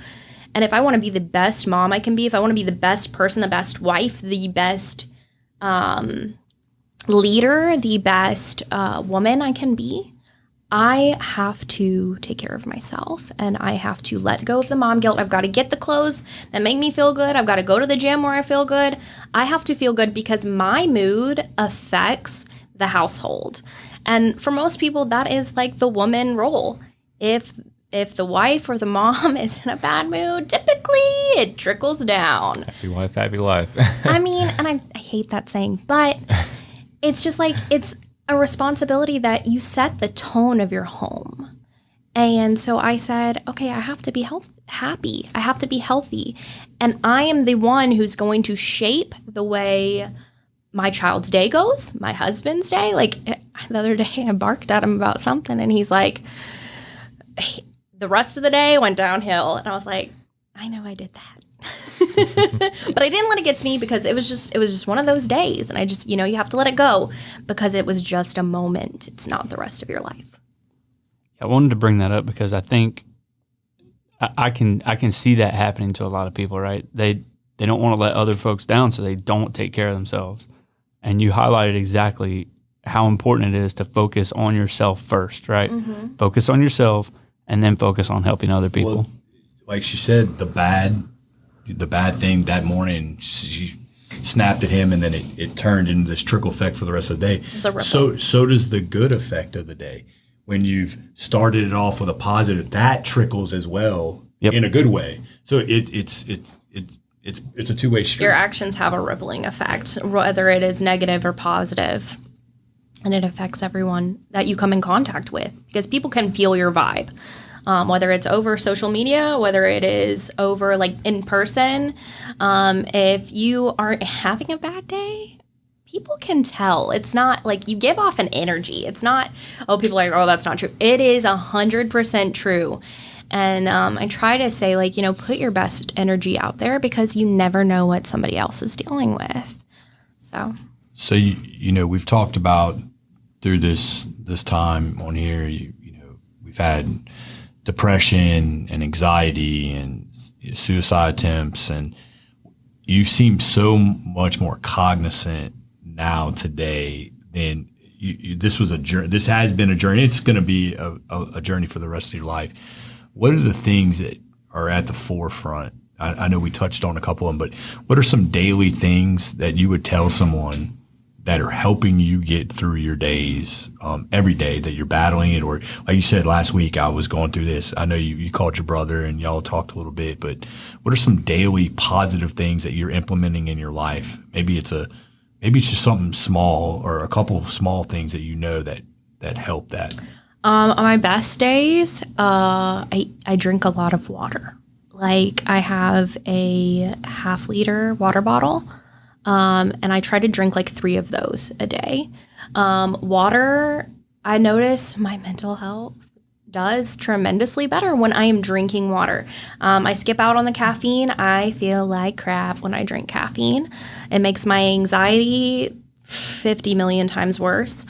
And if I want to be the best mom I can be, if I want to be the best person, the best wife, the best leader, the best woman I can be, I have to take care of myself and I have to let go of the mom guilt. I've got to get the clothes that make me feel good. I've got to go to the gym where I feel good. I have to feel good because my mood affects the household. And for most people, that is the woman role. If the wife or the mom is in a bad mood, typically it trickles down. Happy wife, happy life. I mean, and I hate that saying, but it's just it's a responsibility that you set the tone of your home. And so I said, okay, I have to be happy. I have to be healthy. And I am the one who's going to shape the way my child's day goes, my husband's day. The other day I barked at him about something and he's like, hey, the rest of the day went downhill. And I was like, I know I did that. But I didn't let it get to me because it was just one of those days. And I just, you have to let it go because it was just a moment. It's not the rest of your life. I wanted to bring that up because I think I can see that happening to a lot of people, right? They don't want to let other folks down, so they don't take care of themselves. And you highlighted exactly how important it is to focus on yourself first, right? Mm-hmm. Focus on yourself and then focus on helping other people. Well, like she said, the bad thing that morning, she snapped at him and then it turned into this trickle effect for the rest of the day. It's a ripple. So does the good effect of the day. When you've started it off with a positive, that trickles as well in a good way. So it's a two-way street. Your actions have a rippling effect, whether it is negative or positive, and it affects everyone that you come in contact with because people can feel your vibe, whether it's over social media, whether it is over in person. If you are having a bad day, people can tell. It's not you give off an energy. It's not, people are like, oh, that's not true. It is 100% true. And I try to say, put your best energy out there because you never know what somebody else is dealing with. So we've talked about through this time on here, we've had depression and anxiety and suicide attempts. And, you seem so much more cognizant now today than this was a journey. This has been a journey. It's going to be a journey for the rest of your life. What are the things that are at the forefront? I know we touched on a couple of them, but what are some daily things that you would tell someone that are helping you get through your days every day that you're battling it? Or like you said last week, I was going through this. I know you called your brother and y'all talked a little bit, but what are some daily positive things that you're implementing in your life? Maybe it's just something small or a couple of small things that you know that help that. On my best days, I drink a lot of water. Like I have a 1/2 liter water bottle, and I try to drink like 3 of those a day. Water, I notice my mental health does tremendously better when I am drinking water. I skip out on the caffeine. I feel like crap when I drink caffeine. It makes my anxiety 50 million times worse.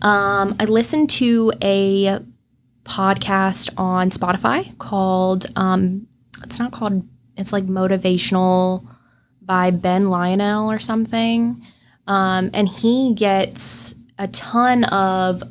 I listen to a podcast on Spotify called, it's like Motivational by Ben Lionel or something. And he gets a ton of,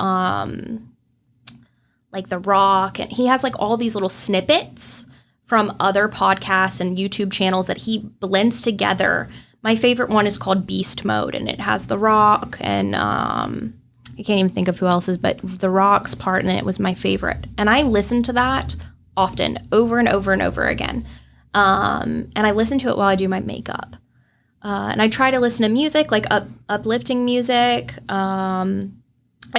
like The Rock, and he has like all these little snippets from other podcasts and YouTube channels that he blends together. My favorite one is called Beast Mode, and it has The Rock and I can't even think of who else is, but The Rock's part in it was my favorite. And I listen to that often, over and over and over again. And I listen to it while I do my makeup. And I try to listen to music, like uplifting music. I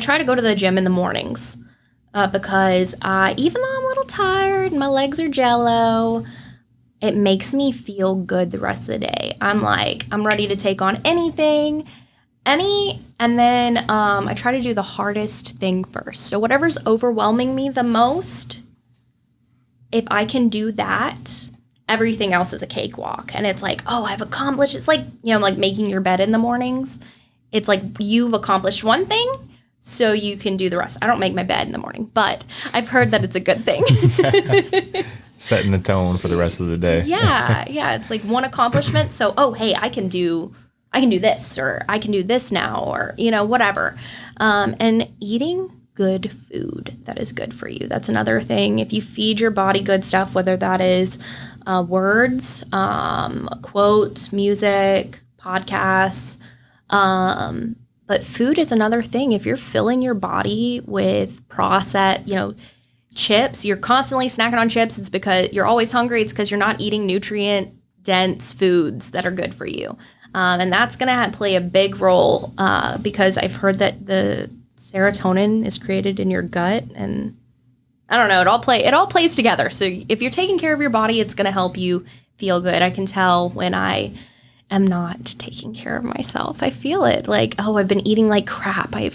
try to go to the gym in the mornings because even though I'm a little tired and my legs are jello, it makes me feel good the rest of the day. I'm ready to take on anything. And then I try to do the hardest thing first. So whatever's overwhelming me the most, if I can do that, everything else is a cakewalk. And it's like, oh, I've accomplished. It's like, like making your bed in the mornings. It's like you've accomplished one thing, so you can do the rest. I don't make my bed in the morning, but I've heard that it's a good thing. Setting the tone for the rest of the day. Yeah. It's like one accomplishment. So, oh, hey, I can do this, or I can do this now, or, whatever. And eating good food that is good for you. That's another thing. If you feed your body good stuff, whether that is words, quotes, music, podcasts, but food is another thing. If you're filling your body with processed, chips, you're constantly snacking on chips, it's because you're always hungry. It's because you're not eating nutrient-dense foods that are good for you. And that's going to play a big role because I've heard that the serotonin is created in your gut, and I don't know, it all plays together. So if you're taking care of your body, it's going to help you feel good. I can tell when I am not taking care of myself. I feel it, like, oh, I've been eating like crap. I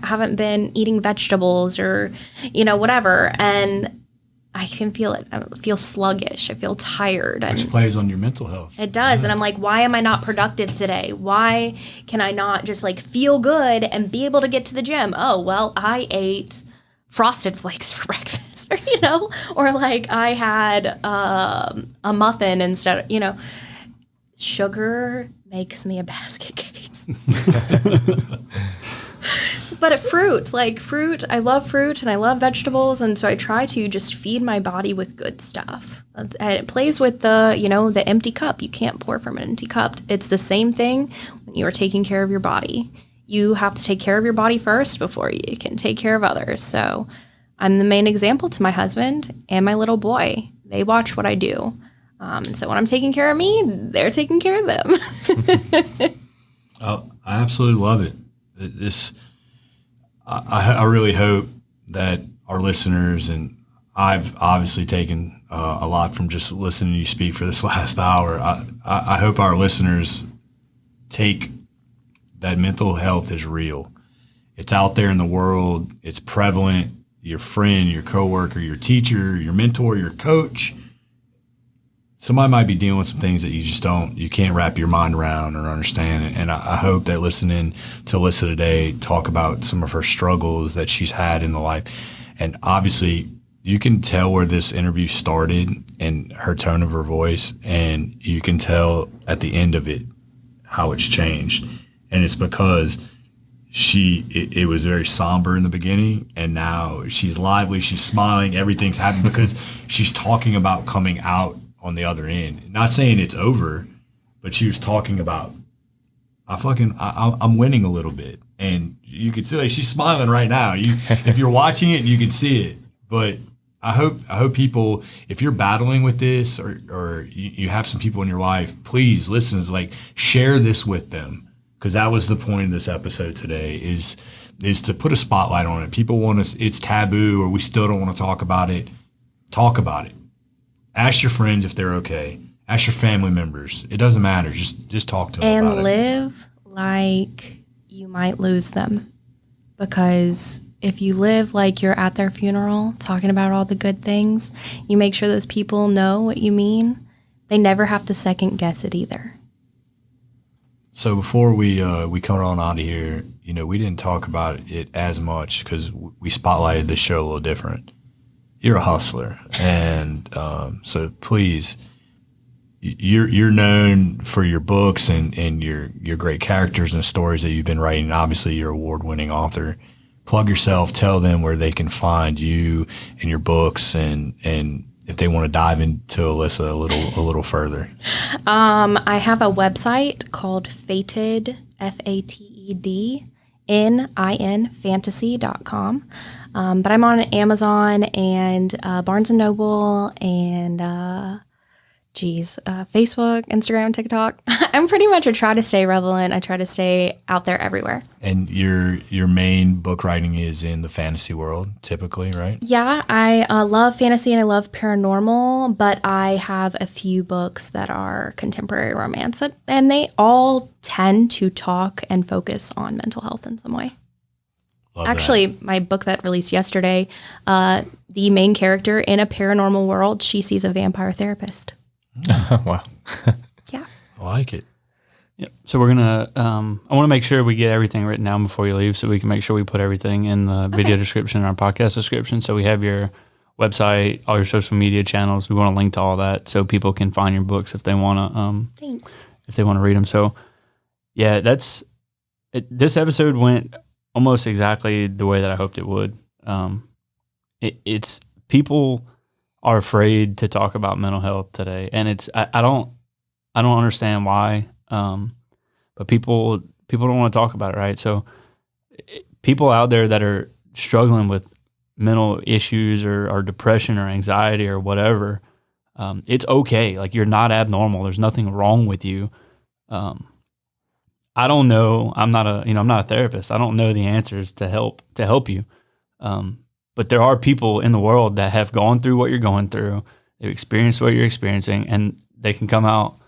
haven't been eating vegetables or, whatever. And I can feel it. I feel sluggish. I feel tired. Which plays on your mental health. It does. Yeah. And I'm like, why am I not productive today? Why can I not just like feel good and be able to get to the gym? Oh, well, I ate Frosted Flakes for breakfast, or like I had a muffin instead of, sugar makes me a basket case. But fruit, I love fruit and I love vegetables. And so I try to just feed my body with good stuff. And it plays with the empty cup. You can't pour from an empty cup. It's the same thing when you are taking care of your body. You have to take care of your body first before you can take care of others. So I'm the main example to my husband and my little boy. They watch what I do. So when I'm taking care of me, they're taking care of them. Oh, I absolutely love it. I really hope that our listeners, and I've obviously taken a lot from just listening to you speak for this last hour. I hope our listeners take that mental health is real. It's out there in the world. It's prevalent. Your friend, your coworker, your teacher, your mentor, your coach. Somebody might be dealing with some things that you can't wrap your mind around or understand. And I hope that listening to Alyssa today talk about some of her struggles that she's had in the life. And obviously you can tell where this interview started and her tone of her voice, and you can tell at the end of it how it's changed. And it's because it was very somber in the beginning, and now she's lively, she's smiling, everything's happening because she's talking about coming out on the other end. Not saying it's over, but she was talking about, I'm winning a little bit. And you can see like she's smiling right now. If you're watching it, you can see it. But I hope people, if you're battling with this or you have some people in your life, please listen, like share this with them. Because that was the point of this episode today is to put a spotlight on it. People want us, it's taboo or we still don't want to talk about it. Talk about it. Ask your friends if they're okay. Ask your family members. It doesn't matter. Just talk to them about it. And live like you might lose them. Because if you live like you're at their funeral, talking about all the good things, you make sure those people know what you mean. They never have to second guess it either. So before we come on out of here, we didn't talk about it as much because we spotlighted this show a little different. You're a hustler, and so please, you're known for your books and your great characters and stories that you've been writing. Obviously, you're an award-winning author. Plug yourself. Tell them where they can find you and your books, and if they want to dive into Alyssa a little further. I have a website called Fated, FATEDNIN, fantasy.com. But I'm on Amazon and Barnes & Noble and Facebook, Instagram, TikTok. I'm pretty much, I try to stay relevant. I try to stay out there everywhere. And your main book writing is in the fantasy world, typically, right? Yeah, I love fantasy and I love paranormal, but I have a few books that are contemporary romance, and they all tend to talk and focus on mental health in some way. Actually, my book that released yesterday, the main character in a paranormal world, she sees a vampire therapist. Wow. Yeah. I like it. Yep. So we're gonna. I want to make sure we get everything written down before you leave, so we can make sure we put everything in the video description, our podcast description. So we have your website, all your social media channels. We want to link to all that so people can find your books if they want to. Thanks. If they want to read them. So yeah, that's it. This episode went almost exactly the way that I hoped it would. It's people are afraid to talk about mental health today, and it's I don't understand why. But people don't want to talk about it, right? So people out there that are struggling with mental issues or depression or anxiety or whatever, it's okay. Like, you're not abnormal. There's nothing wrong with you. I don't know. I'm not a therapist. I don't know the answers to help you. But there are people in the world that have gone through what you're going through. They've experienced what you're experiencing, and they can come out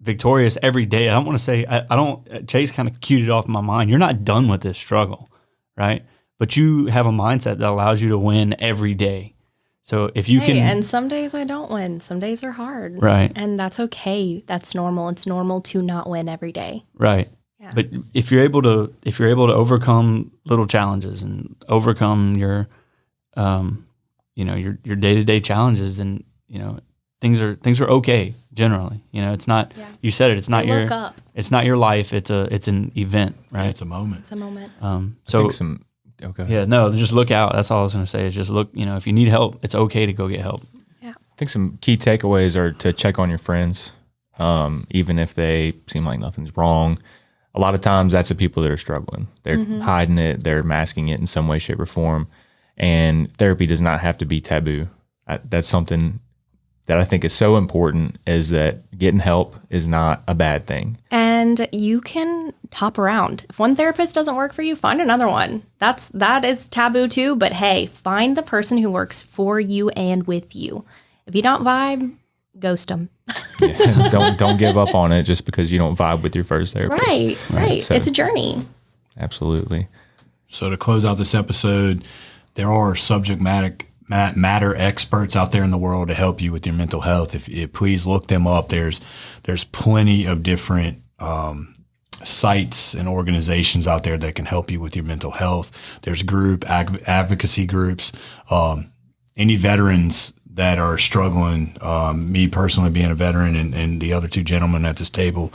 victorious every day. I don't want to say, Chase kind of cued it off in my mind. You're not done with this struggle, right? But you have a mindset that allows you to win every day. So if you can. And some days I don't win. Some days are hard. Right. And that's okay. That's normal. It's normal to not win every day. Right. Yeah. But if you're able to overcome little challenges and overcome your your day-to-day challenges, then things are okay generally. It's not. Yeah. You said it. It's not your. Look up. It's not your life. It's an event, right? Yeah, it's a moment. It's a moment. Okay. Yeah. No. Just look out. That's all I was going to say. Is just look. If you need help, it's okay to go get help. Yeah. I think some key takeaways are to check on your friends, even if they seem like nothing's wrong. A lot of times that's the people that are struggling. They're hiding it. They're masking it in some way, shape, or form. And therapy does not have to be taboo. That's something that I think is so important, is that getting help is not a bad thing. And you can hop around. If one therapist doesn't work for you, find another one. That is taboo too. But hey, find the person who works for you and with you. If you don't vibe, ghost them. Yeah, don't give up on it just because you don't vibe with your first therapist. Right. So, it's a journey. Absolutely. So to close out this episode, there are subject matter experts out there in the world to help you with your mental health. If please look them up. There's plenty of different sites and organizations out there that can help you with your mental health. There's advocacy groups. any veterans that are struggling, me personally being a veteran and the other two gentlemen at this table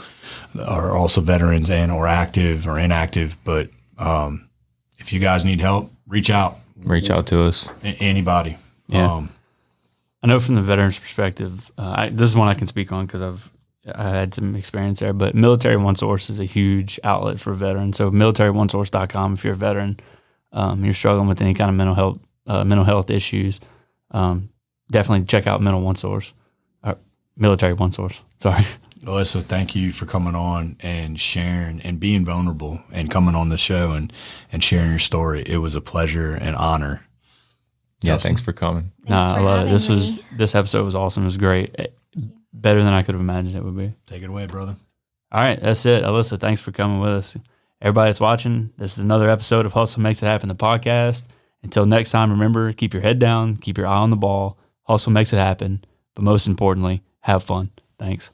are also veterans and or active or inactive. But if you guys need help, reach out. Reach out to us. Anybody. Yeah. I know from the veterans perspective, this is one I can speak on because I had some experience there, but Military One Source is a huge outlet for veterans. So militaryonesource.com, if you're a veteran, you're struggling with any kind of mental health issues, definitely check out Military One Source. Sorry. Alyssa, thank you for coming on and sharing and being vulnerable and coming on the show and sharing your story. It was a pleasure and honor. Yeah, thanks for coming. I love it. This episode was awesome. It was great. Better than I could have imagined it would be. Take it away, brother. All right, that's it. Alyssa, thanks for coming with us. Everybody that's watching, this is another episode of Hustle Makes It Happen, the podcast. Until next time, remember, keep your head down, keep your eye on the ball. Hustle makes it happen. But most importantly, have fun. Thanks.